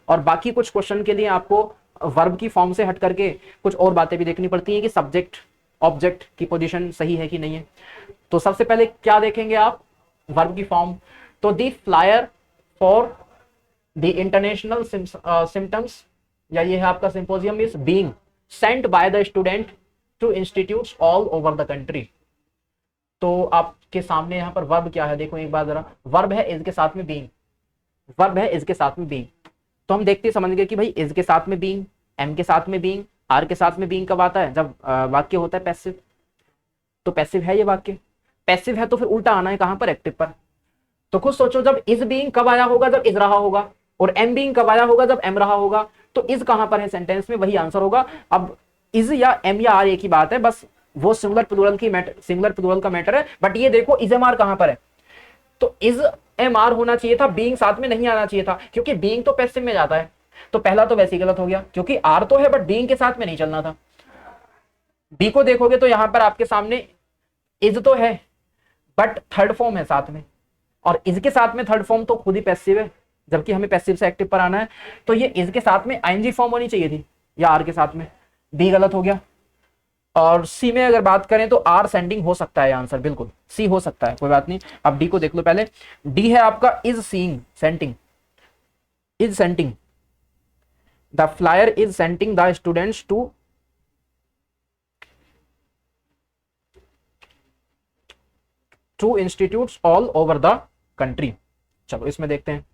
और बाकी कुछ क्वेश्चन के लिए आपको वर्ब की फॉर्म से हट करके कुछ और बातें भी देखनी पड़ती है कि सब्जेक्ट ऑब्जेक्ट की पोजीशन सही है कि नहीं है। तो सबसे पहले क्या देखेंगे आप, वर्ब की फॉर्म। तो the flyer for the international symptoms, या ये है आपका symposium, is being sent by the student to institutes all over the country. तो आपके सामने यहाँ पर वर्ब क्या है, देखो एक बार जरा, वर्ब है इज के साथ में बीइंग, वर्ब है इज के साथ में बीइंग। तो हम देखते समझ गए कि भाई इज के साथ में बीइंग, एम के साथ में बीइंग, आर के साथ में बीइंग कब आता है, जब वाक्य होता है पैसिव। तो पैसिव है ये वाक्य, पैसिव है तो फिर उल्टा आना है कहां पर, एक्टिव पर। तो खुद सोचो जब इज बीइंग कब आया होगा, जब इज रहा होगा, और एम बीइंग कब आया होगा, जब एम रहा होगा। तो इज कहां पर है सेंटेंस में, वही आंसर होगा। अब इज या एम या आर एक ही बात है, बस वो सिंगुलर प्लूरल की मैटर, सिंगुलर प्लूरल का मैटर है। बट ये देखो इज एम आर कहां पर है, तो इज एम आर होना चाहिए था, बीइंग साथ में नहीं आना चाहिए था, क्योंकि बीइंग तो पैसिव में जाता है। तो पहला तो वैसे ही गलत हो गया, क्योंकि आर तो है बट बीइंग के साथ में नहीं चलना था। बी को देखोगे तो यहां पर आपके सामने इज तो है बट थर्ड फॉर्म है साथ में, और इज के साथ में थर्ड फॉर्म तो खुद ही पैसिव है, जबकि हमें पैसिव से एक्टिव पर आना है। तो ये इज के साथ में आईएनजी फॉर्म होनी चाहिए थी, या आर के साथ में। बी गलत हो गया। और सी में अगर बात करें तो आर सेंडिंग हो सकता है आंसर, बिल्कुल सी हो सकता है, कोई बात नहीं। अब डी को देख लो पहले। डी है आपका is seeing sending, is sending the flyer, is sending the students to institutes all over the country. चलो इसमें देखते हैं।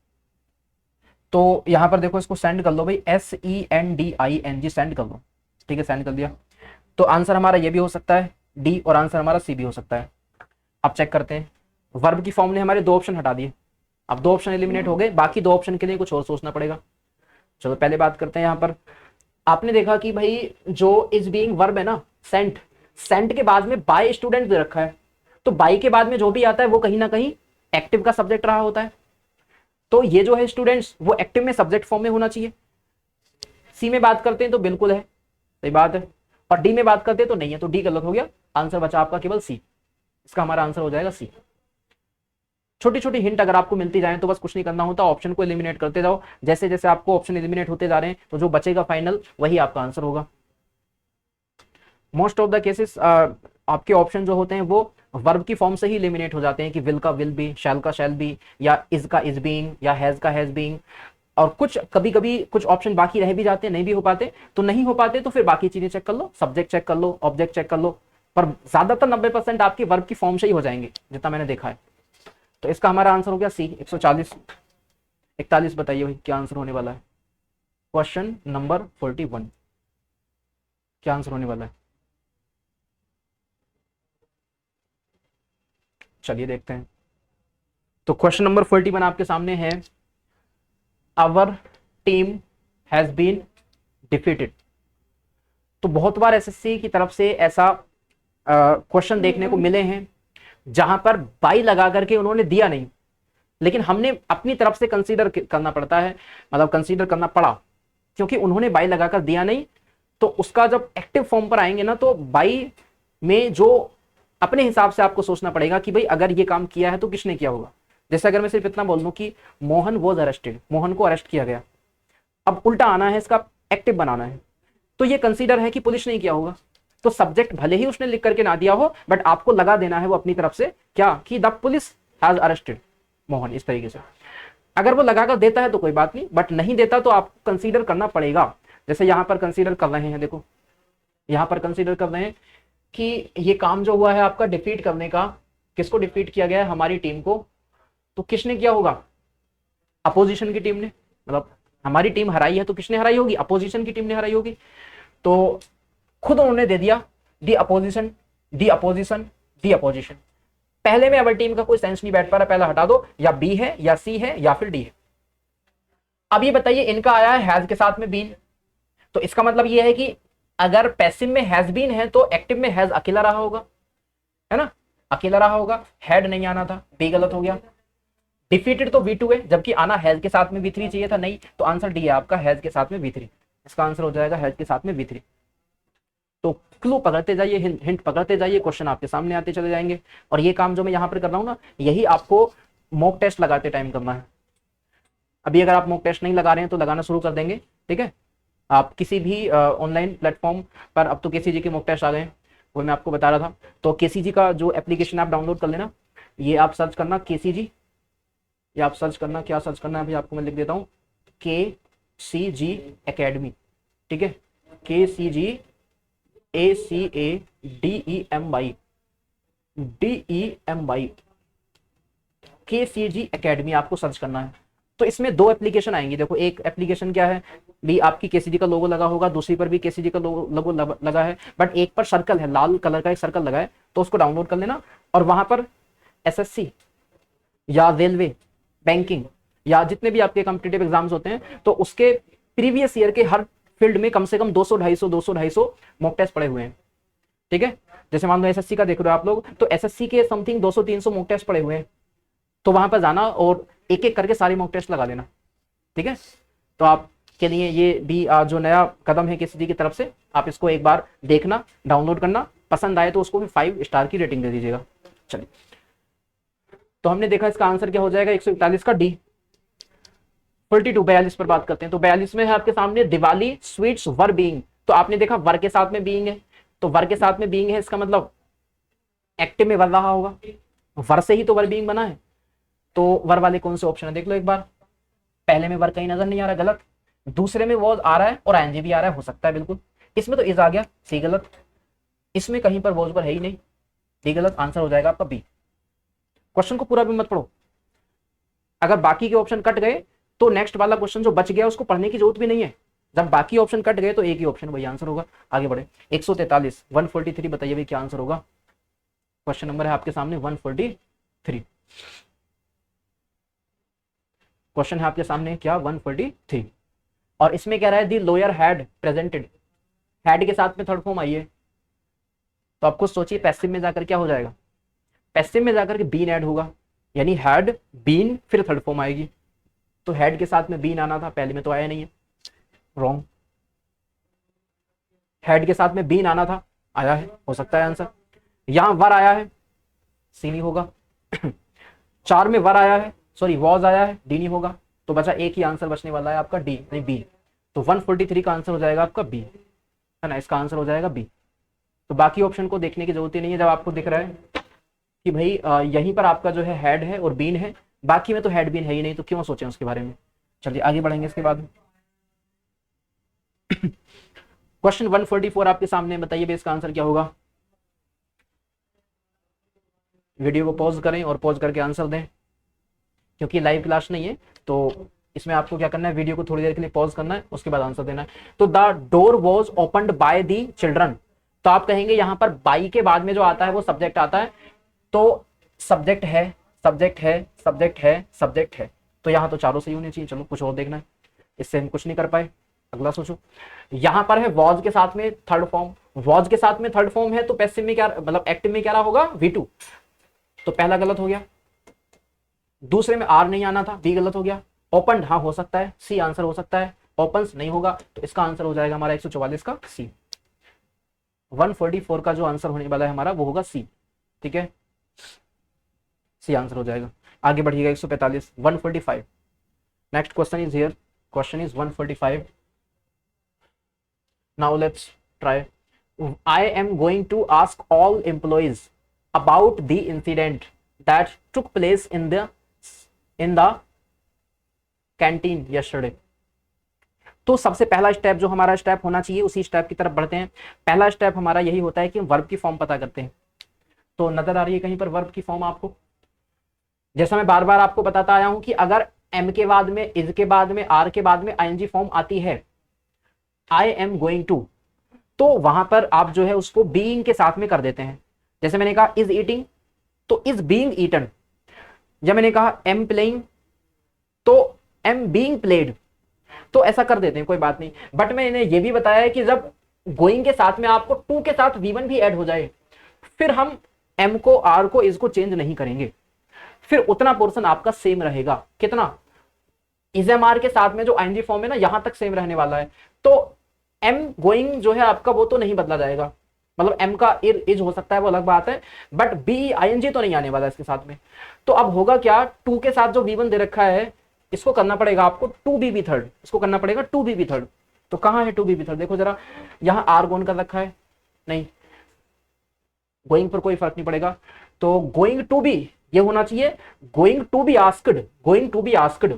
तो यहां पर देखो इसको सेंड कर लो भाई, SENDING सेंड कर लो, ठीक है सेंड कर दिया। तो आंसर हमारा ये भी हो सकता है डी, और आंसर हमारा सी भी हो सकता है। अब चेक करते हैं। वर्ब की फॉर्म ने हमारे 2 ऑप्शन हटा दिए, अब 2 ऑप्शन एलिमिनेट हो गए, बाकी 2 ऑप्शन के लिए कुछ और सोचना पड़ेगा। चलो पहले बात करते हैं। यहां पर आपने देखा कि भाई जो इज बीइंग वर्ब है ना, सेंट, सेंट के बाद में बाय स्टूडेंट दे रखा है, तो बाई के बाद में जो भी आता है वो कहीं ना कहीं एक्टिव का सब्जेक्ट रहा होता है। तो ये जो है स्टूडेंट्स, वो एक्टिव में सब्जेक्ट फॉर्म में होना चाहिए। सी में बात करते हैं तो बिल्कुल है, सही बात है। और डी में बात करते हैं तो नहीं है, तो डी गलत हो गया। आंसर बचा आपका केवल सी, इसका हमारा आंसर हो जाएगा सी। छोटी छोटी हिंट अगर आपको मिलती जाए तो बस कुछ नहीं करना होता, ऑप्शन को एलिमिनेट करते जाओ। जैसे जैसे आपको ऑप्शन एलिमिनेट होते जा रहे हैं तो जो बचेगा फाइनल वही आपका आंसर होगा। मोस्ट ऑफ द केसेस आपके ऑप्शन जो होते हैं वो वर्ब की फॉर्म से ही एलिमिनेट हो जाते हैं, कि विल का विल बी, शैल का शैल बी, या इज का इज बीइंग, या हैज का हैज बीइंग। और कुछ कभी कभी कुछ ऑप्शन बाकी रह भी जाते हैं, नहीं भी हो पाते। तो नहीं हो पाते तो फिर बाकी चीजें चेक कर लो, सब्जेक्ट चेक कर लो, ऑब्जेक्ट चेक कर लो, पर ज्यादातर 90% आपकी वर्ब की फॉर्म से ही हो जाएंगे, जितना मैंने देखा है। तो इसका हमारा आंसर हो गया सी 140। 41 बताइए भाई क्या आंसर होने वाला है। क्वेश्चन नंबर 41 क्या आंसर होने वाला है, चलिए देखते हैं। तो क्वेश्चन नंबर 41 आपके सामने है, our team has been defeated. तो बहुत बार एसएससी की तरफ से ऐसा क्वेश्चन देखने को मिले हैं जहां पर बाई लगा करके उन्होंने दिया नहीं, लेकिन हमने अपनी तरफ से कंसीडर करना पड़ता है, मतलब कंसीडर करना पड़ा, क्योंकि उन्होंने बाई लगाकर दिया नहीं। तो उसका जब एक्टिव फॉर्म पर आएंगे ना, तो बाई में जो अपने हिसाब से आपको सोचना पड़ेगा कि भाई अगर ये काम किया है तो किसने किया होगा। जैसे अगर मैं सिर्फ इतना बोल दूं कि मोहन वॉज अरेस्टेड, मोहन को अरेस्ट किया गया, अब उल्टा आना है, इसका एक्टिव बनाना है, तो ये कंसीडर है कि पुलिस ने किया होगा। तो सब्जेक्ट भले ही उसने लिख करके ना दिया हो, बट आपको लगा देना है वो अपनी तरफ से, क्या कि the police has arrested Mohan, इस तरीके से। अगर वो लगाकर देता है तो कोई बात नहीं, बट नहीं देता तो आपको कंसीडर करना पड़ेगा। जैसे यहां पर कंसीडर कर रहे हैं, देखो यहां पर कंसीडर कर रहे हैं कि ये काम जो हुआ है आपका डिफीट करने का, किसको डिफीट किया गया है, हमारी टीम को। तो किसने किया होगा, अपोजिशन की टीम ने, मतलब हमारी टीम हराई है तो किसने हराई होगी, अपोजिशन की टीम ने हराई होगी। तो खुद उन्होंने दे दिया दी अपोजिशन, दी अपोजिशन, दी अपोजिशन। पहले में अवर टीम का कोई सेंस नहीं बैठ पा रहा, पहला हटा दो, या बी है या सी है या फिर डी है। अब ये बताइए, इनका आया है हैज के साथ में बीन, तो इसका मतलब ये है कि अगर पैसिव में हैज बीन है तो एक्टिव में हैज अकेला रहा होगा, है ना, अकेला रहा होगा, हैड नहीं आना था, बी गलत हो गया। डिफीटेड तो V2 है, जबकि आना हैज के साथ में V3 चाहिए था, नहीं, तो आंसर डी है आपका, हैज के साथ में V3। इसका आंसर हो जाएगा हैज के साथ में V3। तो क्लू पकड़ते जाइए, हिंट पकड़ते जाइए, क्वेश्चन आपके सामने आते चले जाएंगे। और ये काम जो मैं यहाँ पर कर रहा हूँ ना, यही आपको मॉक टेस्ट लगाते टाइम करना है। अभी अगर आप मॉक टेस्ट नहीं लगा रहे हैं तो लगाना शुरू कर देंगे, ठीक है। आप किसी भी ऑनलाइन प्लेटफॉर्म पर, अब तो केसीजी के मॉक टेस्ट आ गए हैं, वो मैं आपको बता रहा था। तो केसीजी का जो एप्लीकेशन आप डाउनलोड कर लेना, ये आप सर्च करना केसीजी, ये आप सर्च करना, क्या सर्च करना है अभी आपको मैं लिख देता हूँ, KCG एकेडमी, ठीक है, KCG ACADEMY KCG एकेडमी आपको सर्च करना है। तो इसमें 2 एप्लीकेशन आएंगी, देखो एक एप्लीकेशन क्या है भी, आपकी केसीजी का लोगो लगा होगा, दूसरी पर भी केसीजी का लोगो लगा है, बट एक पर सर्कल है, लाल कलर का एक सर्कल लगा है, तो उसको डाउनलोड कर लेना। और वहां पर एसएससी या रेलवे, बैंकिंग या जितने भी आपके कॉम्पिटिटिव एग्जाम्स होते हैं, तो उसके प्रीवियस ईयर के हर फील्ड में कम से कम 200 मॉक टेस्ट पड़े हुए हैं। ठीक है, जैसे मान लो एसएससी का देख रहे हो आप लोग, तो एसएससी के समथिंग 200-300 मॉक टेस्ट पड़े हुए हैं, तो वहां पर जाना और एक एक करके सारे मॉक टेस्ट लगा लेना। ठीक है, तो आपके लिए ये भी जो नया कदम है किसी की तरफ से, आप इसको एक बार देखना, डाउनलोड करना, पसंद आए तो उसको भी 5 स्टार की रेटिंग दे दीजिएगा। चलिए, तो हमने देखा इसका आंसर क्या हो जाएगा, 141 का डी। 42 पर बात करते हैं। तो 42 में है आपके सामने दिवाली स्वीट्स वर बीइंग। तो आपने देखा वर के साथ में बीइंग है, तो वर के साथ में बीइंग है, इसका मतलब एक्टिव में वर रहा होगा, वर से ही तो वर बीइंग बना है। तो वर वाले कौन से ऑप्शन है देख लो एक बार। पहले में वर कहीं नजर नहीं आ रहा, गलत। दूसरे में वॉज आ रहा है और आईएनजी भी आ रहा है, हो सकता है बिल्कुल। इसमें तो इज आ गया, सी गलत। इसमें कहीं पर वॉज पर है ही नहीं, डी गलत। आंसर हो जाएगा आपका बी। क्वेश्चन को पूरा भी मत पढ़ो, अगर बाकी के ऑप्शन कट गए तो नेक्स्ट वाला क्वेश्चन जो बच गया उसको पढ़ने की जरूरत भी नहीं है। जब बाकी ऑप्शन कट गए तो एक ही ऑप्शन वही आंसर होगा। आगे बढ़े, 143 143 बताइए भाई क्या आंसर होगा। क्वेश्चन नंबर है आपके सामने 143। क्वेश्चन है आपके सामने क्या, 143। और इसमें कह रहा है दी लॉयर हैड प्रेजेंटेड, हैड के साथ में थर्ड फॉर्म आई है, तो आपको सोचिए पैसिव में जाकर क्या हो जाएगा, पैसिव में जाकर के बीन ऐड होगा, यानी हैड बीन फिर थर्ड फॉर्म आएगी। तो हैड के साथ में बीन आना था, पहले में तो आया नहीं है, रॉन्ग। हेड के साथ में बीन आना था, आया है, हो सकता है आंसर। यहां वर आया है, सी नहीं होगा। 4 में वर आया है, सॉरी वॉज आया है, डी नहीं होगा। तो बचा एक ही आंसर बचने वाला है आपका डी, नहीं बी। तो 143 का आंसर हो जाएगा आपका बी, है ना, इसका आंसर हो जाएगा बी। तो बाकी ऑप्शन को देखने की जरूरत ही नहीं है, जब आपको दिख रहा है कि भाई यहीं पर आपका जो है हेड है और बीन है, बाकी में तो हेड बीन है ही नहीं, तो क्यों सोचें उसके बारे में। चलिए आगे बढ़ेंगे इसके बाद। क्वेश्चन 144 आपके सामने, बताइए इसका आंसर क्या होगा। वीडियो को पॉज करें और पॉज करके आंसर दें, क्योंकि लाइव क्लास नहीं है, तो इसमें आपको क्या करना है, वीडियो को थोड़ी देर के लिए पॉज करना है, उसके बाद आंसर देना है। तो the door was opened by the children, तो आप कहेंगे यहां पर बाई के बाद में जो आता है वो सब्जेक्ट आता है, तो सब्जेक्ट है, सब्जेक्ट है, सब्जेक्ट है, सब्जेक्ट है, तो यहां तो चारों सही होने चाहिए। चलो कुछ और देखना है, इससे हम कुछ नहीं कर पाए, अगला सोचो। यहां पर है वॉज के साथ में थर्ड फॉर्म, वॉज के साथ में थर्ड फॉर्म है, तो पैसिव में क्या, मतलब एक्टिव में क्या रहा होगा, V2, तो पहला गलत हो गया। दूसरे में आर नहीं आना था, बी गलत हो गया। ओपन हाँ हो सकता है, सी आंसर हो सकता है, ओपन्स नहीं होगा, तो इसका आंसर हो जाएगा हमारा 144 का सी। 144 का जो आंसर होने वाला है हमारा वो होगा सी, ठीक है, सी आंसर हो जाएगा। आगे बढ़िएगा 145, 145। Next question is here, question is 145। Now let's try. I am going to ask all employees about the incident that took place in the canteen yesterday. तो सबसे पहला स्टेप जो हमारा स्टेप होना चाहिए, उसी स्टेप की तरफ बढ़ते हैं। पहला स्टेप हमारा यही होता है कि हम वर्ब की फॉर्म पता करते हैं। तो नजर आ रही है कहीं पर वर्ब की फॉर्म आपको, जैसा मैं बार बार आपको बताता आया हूं कि अगर एम के बाद में, इज के बाद में, आर के बाद में आईएनजी फॉर्म आती है, आई एम गोइंग टू, तो वहां पर आप जो है उसको बीइंग के साथ में कर देते हैं। जैसे मैंने कहा इज ईटिंग, तो इज बीइंग ईटन। जब मैंने कहा एम प्लेइंग, तो एम बीइंग प्लेड, तो ऐसा कर देते हैं, कोई बात नहीं। बट मैंने ये भी बताया है कि जब गोइंग के साथ में आपको टू के साथ V1 भी ऐड हो जाए, फिर हम एम को, आर को, इज को चेंज नहीं करेंगे, फिर उतना पोर्शन आपका सेम रहेगा। कितना, इज एम आर के साथ में जो आईएनजी फॉर्म है ना, यहां तक सेम रहने वाला है। तो एम गोइंग जो है आपका वो तो नहीं बदला जाएगा, मतलब एम का इज हो सकता है, वो अलग बात है, बट बी आईएनजी तो नहीं आने वाला इसके साथ में। तो अब होगा क्या, टू के साथ जो V1 दे रखा है, इसको करना पड़ेगा आपको टू बी थर्ड, इसको करना पड़ेगा टू बी थर्ड। तो कहां है टू बी थर्ड, देखो जरा, यहां आर गोन कर रखा है, नहीं, गोइंग पर कोई फर्क नहीं पड़ेगा, तो गोइंग टू बी ये होना चाहिए, going to be asked, going to be asked.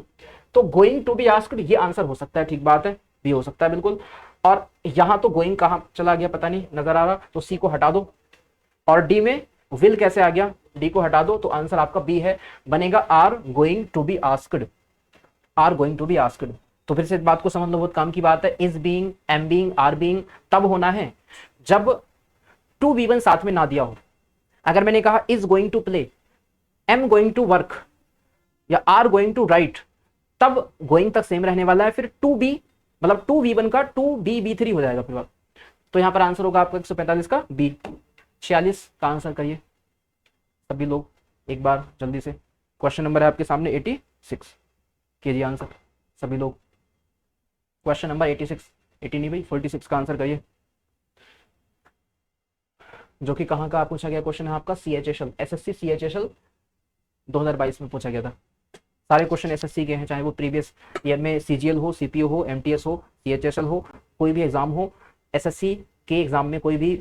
तो गोइंग टू बी आस्क्ड ये आंसर हो सकता है, ठीक बात है, बी हो सकता है बिल्कुल। और यहां तो गोइंग कहां चला गया पता नहीं, नजर आ रहा, तो सी को हटा दो। और डी में विल कैसे आ गया, डी को हटा दो, तो आंसर आपका बी है, बनेगा are going to be asked, are going to be asked. तो फिर से इस बात को समझ लो, बहुत काम की बात है। Is being, am being, are being तब होना है जब टू V1 साथ में ना दिया हो। अगर मैंने कहा is going to play, am going to work, या आर गोइंग टू राइट, तब गोइंग तक सेम रहने वाला है, फिर 2b मतलब 2v1 का 2b3 हो जाएगा फिर। तो यहाँ पर आंसर होगा आपका 145 का बी। 46 का आंसर करिए सभी लोग एक बार जल्दी से। क्वेश्चन नंबर है आपके सामने 86, कीजिए आंसर सभी लोग। क्वेश्चन नंबर 86, 80 नहीं भाई 46 का आंसर करिए, जो कि कहाँ का पूछा गया क्वेश्चन है आपका, CHSL, SSC CHSL 2022 में पूछा गया था। सारे क्वेश्चन SSC के हैं, चाहे वो प्रीवियस ईयर में CGL हो, CPO हो, MTS हो, CHSL हो, कोई भी एग्जाम हो, SSC के एग्जाम में कोई भी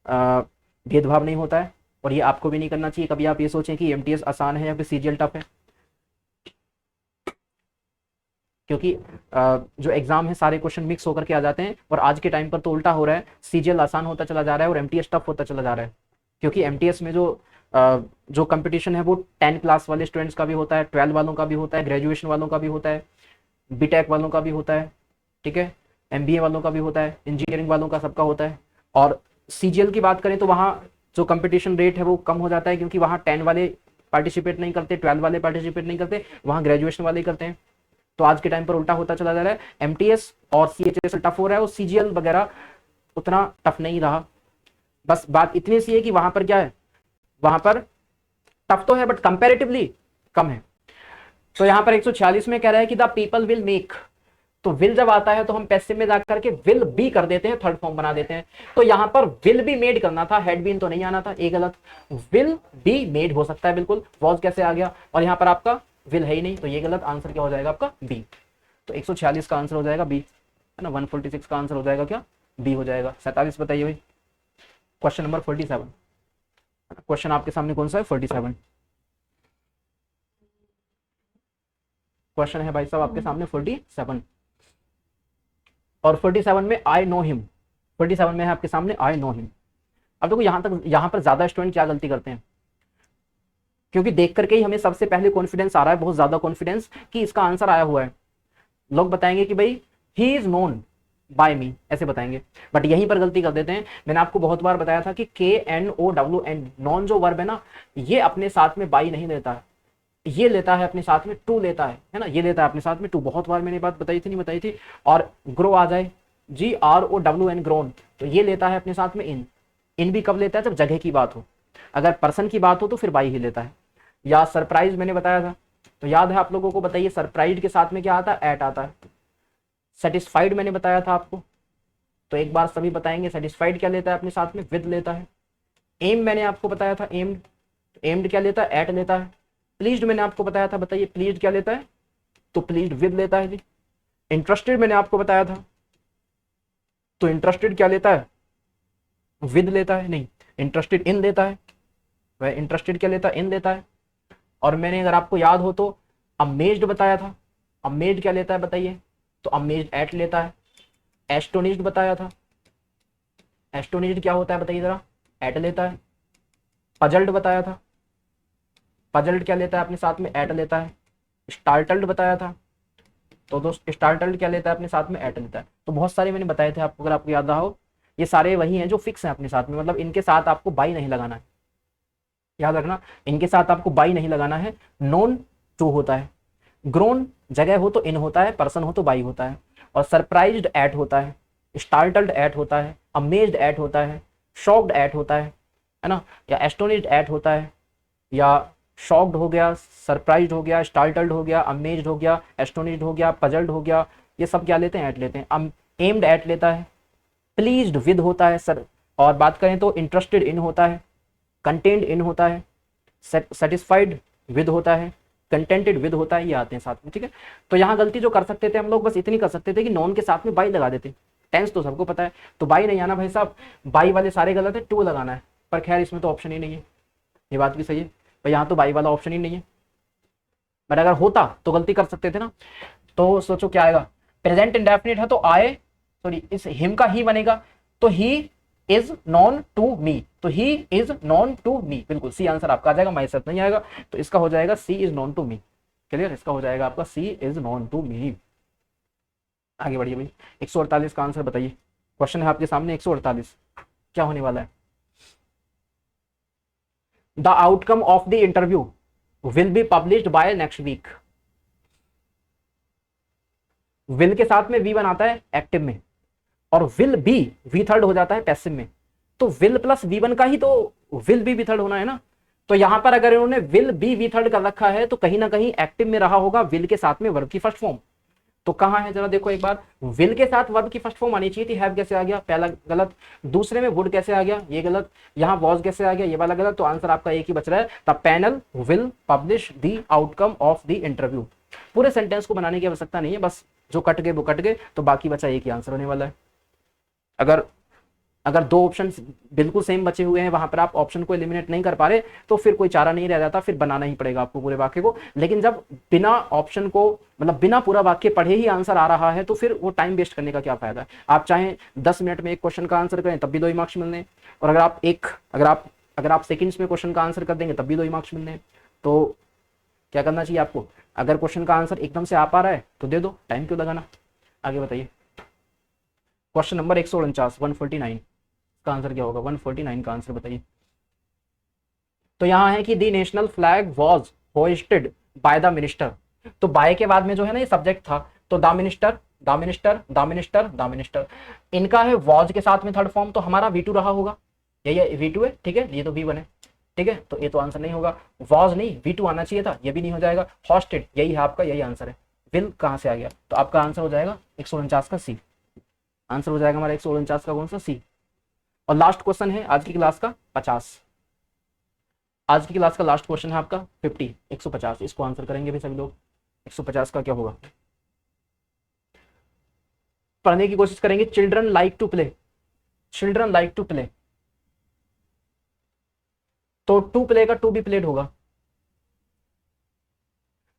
भेदभाव नहीं होता है। और ये आपको भी नहीं करना चाहिए कभी आप ये सोचें कि MTS आसान है या फिर CGL टफ है, क्योंकि जो एग्जाम है सारे क्वेश्चन मिक्स होकर के आ जाते हैं। और आज के टाइम पर तो उल्टा हो रहा है, CGL आसान होता चला जा रहा है और MTS टफ होता चला जा रहा है, क्योंकि MTS में जो कंपटीशन है वो 10 क्लास वाले स्टूडेंट्स का भी होता है, 12 वालों का भी होता है, ग्रेजुएशन वालों का भी होता है, बीटेक वालों का भी होता है, ठीक है, MBA वालों का भी होता है, इंजीनियरिंग वालों का सबका होता है। और CGL की बात करें तो वहाँ जो कंपटीशन रेट है वो कम हो जाता है, क्योंकि वहाँ 10 वाले पार्टिसिपेट नहीं करते, 12 वाले पार्टिसिपेट नहीं करते, वहाँ ग्रेजुएशन वाले ही करते हैं। तो आज के टाइम पर उल्टा होता चला जा रहा है, MTS और CHSL टफ हो रहा है और CGL वगैरह उतना टफ नहीं रहा। बस बात इतनी सी है कि वहां पर क्या है, वहां पर टफ तो है बट कंपैरेटिवली कम है। तो यहां पर 146 में कह रहा है कि द पीपल विल मेक, तो विल जब आता है तो हम पैसिव में जाकर के विल बी कर देते हैं, थर्ड फॉर्म बना देते हैं। तो यहां पर विल बी मेड करना था, हैड बीन तो नहीं आना था, ये गलत। विल बी मेड हो सकता है बिल्कुल, वॉज कैसे आ गया, और यहां पर आपका विल है ही नहीं, तो ये गलत। आंसर क्या हो जाएगा आपका बी। तो 146 का आंसर हो जाएगा बी, है ना। 146 का आंसर हो जाएगा क्या, बी हो जाएगा। 47 बताइए भाई, क्वेश्चन नंबर 47। क्वेश्चन आपके सामने कौन सा है, 47 क्वेश्चन है भाई साहब आपके सामने 47। और 47 में आई नो हिम, 47 में है आपके सामने आई नो हिम। अब देखो यहां पर ज्यादा स्टूडेंट क्या गलती करते हैं, क्योंकि देख करके ही हमें सबसे पहले कॉन्फिडेंस आ रहा है, बहुत ज्यादा कॉन्फिडेंस कि इसका आंसर आया हुआ है। लोग बताएंगे कि भाई ही इज नोन बाय मी, ऐसे बताएंगे, बट यहीं पर गलती कर देते हैं। मैंने आपको बहुत बार बताया था कि KNOWN नॉन जो वर्ब है ना, ये अपने साथ में बाई नहीं लेता है, ये लेता है अपने साथ में टू लेता है ना, ये लेता है अपने साथ में टू। बहुत बार मैंने बात बताई थी नहीं बताई थी। और ग्रो आ जाए, GROWN ग्रोन, तो ये लेता है अपने साथ में इन। इन भी कब लेता है, जब जगह की बात हो, अगर पर्सन की बात हो तो फिर बाई ही लेता है। या सरप्राइज मैंने बताया था, तो याद है आप लोगों को, बताइए सरप्राइज के साथ में क्या आता है, एट आता है। सेटिस्फाइड मैंने बताया था आपको, तो एक बार सभी बताएंगे सेटिस्फाइड क्या लेता है अपने साथ में, विद लेता है। एम मैंने आपको बताया था, एम्ड, एम्ड क्या लेता है, एट लेता है। प्लीज्ड मैंने आपको बताया था, बताइए प्लीज्ड क्या लेता है, तो प्लीज्ड विद लेता है जी। इंटरेस्टेड मैंने आपको बताया था, तो इंटरेस्टेड क्या लेता है, विद लेता है, नहीं इंटरेस्टेड इन लेता है, वह इंटरेस्टेड क्या लेता है, इन लेता है। और मैंने अगर आपको याद हो तो अमेज्ड बताया था, अमेज्ड क्या लेता है बताइए, तो अमेज्ड एट लेता है। एस्टोनिश्ड बताया था, एस्टोनिश्ड क्या होता है बताइए जरा, एट लेता है। पजल्ड बताया था, पजल्ड क्या लेता है अपने साथ में, एट लेता है। स्टार्टल्ड बताया था, तो दोस्त स्टार्टल्ड क्या लेता है अपने साथ में, एट लेता है। तो बहुत सारे मैंने बताए थे आपको, अगर आपको याद रहा हो। ये सारे वही हैं जो फिक्स हैं अपने साथ में, मतलब इनके साथ आपको बाई नहीं लगाना है, याद रखना, इनके साथ आपको बाई नहीं लगाना है। नोन टू होता है, ग्रोन जगह हो तो इन होता है, पर्सन हो तो बाई होता है। और सरप्राइज्ड एट होता है, स्टार्टल्ड एट होता है, अमेज्ड एट होता है, शॉक्ड एट होता है ना, या एस्टोनिश्ड एट होता है, या शॉक्ड हो गया, सरप्राइज्ड हो गया, स्टार्टल्ड हो गया, अमेज्ड हो गया, एस्टोनिश्ड हो गया, पजल्ड हो गया, ये सब क्या लेते हैं, एट लेते हैं। एम्ड एट लेता है, प्लीज्ड विद होता है सर। और बात करें तो इंटरेस्टेड इन होता है, कंटेंट इन होता है, सेटिस्फाइड विद होता है, कंटेंटेड विद होता है, ये आते हैं साथ में, ठीक है। तो यहाँ गलती जो कर सकते थे हम लोग, बस इतनी कर सकते थे कि नॉन के साथ में बाई लगा देते। टेंस तो सबको पता है, तो बाई नहीं आना भाई साहब, बाई वाले सारे गलत है, टू लगाना है। पर खैर इसमें तो ऑप्शन ही नहीं है, ये बात भी सही है भाई, यहाँ तो बाई वाला ऑप्शन ही नहीं है। बट अगर होता तो गलती कर सकते थे ना। तो सोचो क्या आएगा, प्रेजेंट इंडेफिनिट है तो आए, सॉरी इस हिम का ही बनेगा, तो he is known to me, तो he is known to me, बिल्कुल सी आंसर आपका आ जाएगा, माई सेल्फ नहीं आएगा। तो इसका हो जाएगा C is known to me, clear, इसका हो जाएगा आपका C is known to me. आगे बढ़िए भाई, 148 का आंसर बताइए। क्वेश्चन है आपके सामने 148, क्या होने वाला है। The outcome of the interview will be published by next week. Will के साथ में वी वन आता है एक्टिव में, और विल बी वी थर्ड हो जाता है पैसिव में। तो विल प्लस वी वन का ही तो विल बी वी थर्ड होना है ना। तो यहां पर अगर इन्होंने विल बी वी थर्ड कर रखा है तो कहीं ना कहीं एक्टिव में रहा होगा विल के साथ में वर्ब की फर्स्ट फॉर्म। तो कहां है जरा देखो एक बार, विल के साथ वर्ब की फर्स्ट फॉर्म आनी चाहिए थी, हैव कैसे आ गया, पहला गलत। दूसरे में वुड कैसे आ गया, ये गलत। यहाँ वॉज कैसे आ गया, ये वाला गलत। तो आंसर आपका एक ही बच रहा है, the panel will publish the outcome of the interview. पूरे सेंटेंस को बनाने की आवश्यकता नहीं है, बस जो कट गए वो कट गए, तो बाकी बचा एक ही आंसर होने वाला है। अगर अगर दो ऑप्शन बिल्कुल सेम बचे हुए हैं, वहां पर आप ऑप्शन को एलिमिनेट नहीं कर पा रहे, तो फिर कोई चारा नहीं रह जाता, फिर बनाना ही पड़ेगा आपको पूरे वाक्य को। लेकिन जब बिना ऑप्शन को, मतलब बिना पूरा वाक्य पढ़े ही आंसर आ रहा है, तो फिर वो टाइम वेस्ट करने का क्या फायदा है। आप चाहे 10 मिनट में एक क्वेश्चन का आंसर करें तब भी 2 ही मार्क्स मिलने, और अगर आप सेकंड्स में क्वेश्चन का आंसर कर देंगे तब भी 2 ही मार्क्स मिलने। तो क्या करना चाहिए आपको, अगर क्वेश्चन का आंसर एकदम से आ पा रहा है तो दे दो, टाइम क्यों लगाना। आगे बताइए, क्वेश्चन नंबर 149 149 का आंसर क्या होगा, 149 का आंसर बताइए। तो यहां है कि the national flag was hoisted by the minister. तो बाय के बाद में जो है ना ये सब्जेक्ट था, तो the minister the minister the minister the minister, इनका है वॉज के साथ में थर्ड फॉर्म, तो हमारा V2 रहा होगा, ये V2 है, ठीक है, ये तो V1 है, ठीक है। तो ये तो आंसर नहीं होगा, वॉज नहीं V2 आना चाहिए था, ये भी नहीं हो जाएगा। हॉस्टेड यही है आपका, यही आंसर है। विल कहां से आ गया, तो आपका आंसर हो जाएगा 149 का सी। आंसर हो जाएगा हमारा 149 का कौन सा, सी। और लास्ट क्वेश्चन है आज की क्लास का 50, आज की क्लास का लास्ट क्वेश्चन है आपका 150। इसको आंसर करेंगे भी सभी लोग। 150 का क्या होगा, पढ़ने की कोशिश करेंगे। Children like to play, children like to play, तो टू प्ले का टू बी प्लेड होगा।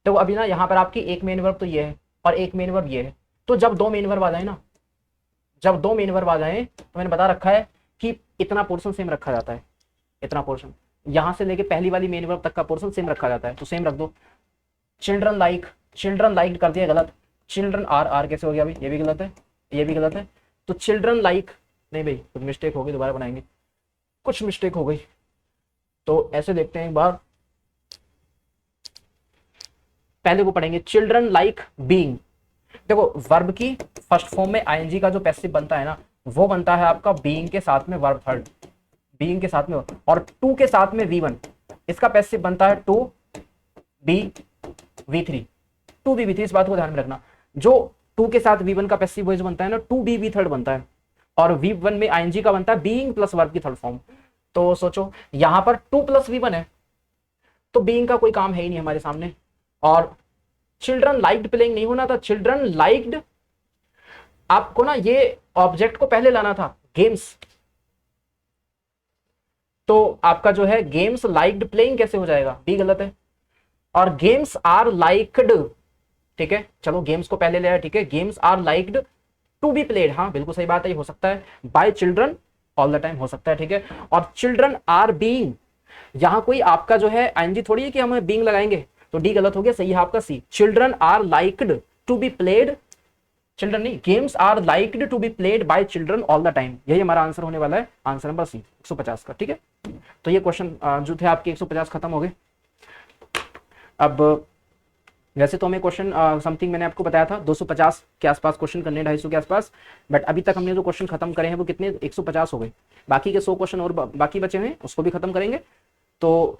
तो अभी ना यहाँ पर आपकी एक मेन वर्ब तो ये है और एक मेन वर्ब ये है, तो जब 2 मेन वर्ब आ जाए ना, जब 2 मेन वर्ब आ जाए, तो मैंने बता रखा है कि इतना पोर्शन सेम रखा जाता है, इतना पोर्शन यहां से लेके पहली वाली मेन वर्ब तक का पोर्शन सेम रखा जाता है, तो सेम रख दो। चिल्ड्रन लाइक कर दिया गलत, चिल्ड्रन आर कैसे हो गया भाई, ये भी गलत है, ये भी गलत है। तो चिल्ड्रन लाइक नहीं भाई, कुछ मिस्टेक हो गई, दोबारा बनाएंगे, कुछ मिस्टेक हो गई। तो ऐसे देखते हैं एक बार, पहले वो पढ़ेंगे चिल्ड्रन लाइक बीइंग। देखो वर्ब की फर्स्ट फॉर्म में आईएनजी का जो पैसिव बनता है ना, वो बनता है आपका बीइंग के साथ में वर्ब थर्ड, बीइंग के साथ में, और टू के साथ में V1, इसका पैसिव बनता है to be V3, to be V3। इस बात को ध्यान में रखना, जो टू के साथ V1 का पैसिव वॉइस बनता है ना, टू बी V थर्ड बनता है, और V1 में आईएनजी का बनता है बीइंग प्लस वर्ब की थर्ड फॉर्म। तो सोचो यहां पर 2 + V1 है, तो बीइंग का कोई काम है ही नहीं हमारे सामने। और चिल्ड्रन लाइक्ड प्लेइंग नहीं होना था, चिल्ड्रन लाइक्ड, आपको ना ये ऑब्जेक्ट को पहले लाना था, गेम्स। तो आपका जो है गेम्स लाइक्ड प्लेइंग कैसे हो जाएगा, बी गलत है। और गेम्स आर लाइक्ड, ठीक है, चलो गेम्स को पहले ले आया, ठीक है, games are liked to be played, हाँ बिल्कुल सही बात है, ये हो सकता है। By children all the time हो सकता है, ठीक है। और चिल्ड्रन आर बीइंग, यहां कोई आपका जो है आईएनजी थोड़ी है कि हम बीइंग लगाएंगे, तो डी गलत हो गया, सही है आपका C. Children are liked to be played, children नहीं, games are liked to be played by children all the time, यही हमारा आंसर होने वाला है, आंसर नंबर सी 150 का, ठीक है। तो ये क्वेश्चन जो थे आपके 150 खत्म हो गए। अब वैसे तो हमें क्वेश्चन समथिंग मैंने आपको बताया था 250 के आसपास क्वेश्चन करने, 250 के आसपास, बट अभी तक हमने जो क्वेश्चन खत्म करे हैं वो कितने, 150 हो गए। बाकी के 100 क्वेश्चन और बाकी बचे हैं, उसको भी खत्म करेंगे। तो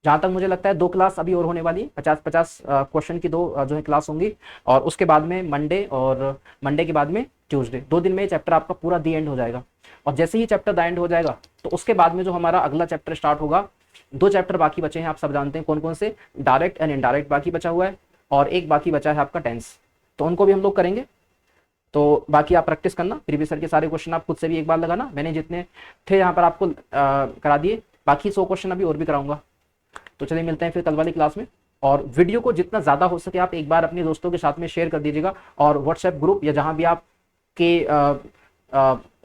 जहां तक मुझे लगता है 2 क्लास अभी और होने वाली है, 50-50 क्वेश्चन की 2 जो है क्लास होंगी, और उसके बाद में मंडे, और मंडे के बाद में ट्यूसडे, 2 दिन में ये चैप्टर आपका पूरा दी एंड हो जाएगा। और जैसे ही चैप्टर द एंड हो जाएगा, तो उसके बाद में जो हमारा अगला चैप्टर स्टार्ट होगा, 2 चैप्टर बाकी बचे हैं, आप सब जानते हैं कौन कौन से, डायरेक्ट एंड इनडायरेक्ट बाकी बचा हुआ है, और एक बाकी बचा है आपका टेंस, तो उनको भी हम लोग करेंगे। तो बाकी आप प्रैक्टिस करना, प्रीवियस ईयर के सारे क्वेश्चन आप खुद से भी एक बार लगाना, मैंने जितने थे यहाँ पर आपको करा दिए, बाकी 100 क्वेश्चन अभी और भी कराऊंगा। तो चलिए मिलते हैं फिर कल वाली क्लास में, और वीडियो को जितना ज़्यादा हो सके आप एक बार अपने दोस्तों के साथ में शेयर कर दीजिएगा, और व्हाट्सएप ग्रुप या जहाँ भी आपके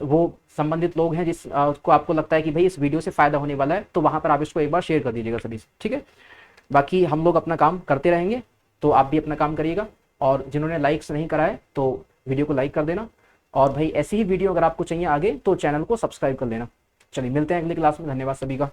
वो संबंधित लोग हैं जिस को आपको लगता है कि भाई इस वीडियो से फ़ायदा होने वाला है, तो वहाँ पर आप इसको एक बार शेयर कर दीजिएगा सभी से, ठीक है। बाकी हम लोग अपना काम करते रहेंगे, तो आप भी अपना काम करिएगा, और जिन्होंने लाइक्स नहीं करा है तो वीडियो को लाइक कर देना, और भाई ऐसी ही वीडियो अगर आपको चाहिए आगे तो चैनल को सब्सक्राइब कर लेना। चलिए मिलते हैं अगली क्लास में, धन्यवाद सभी का।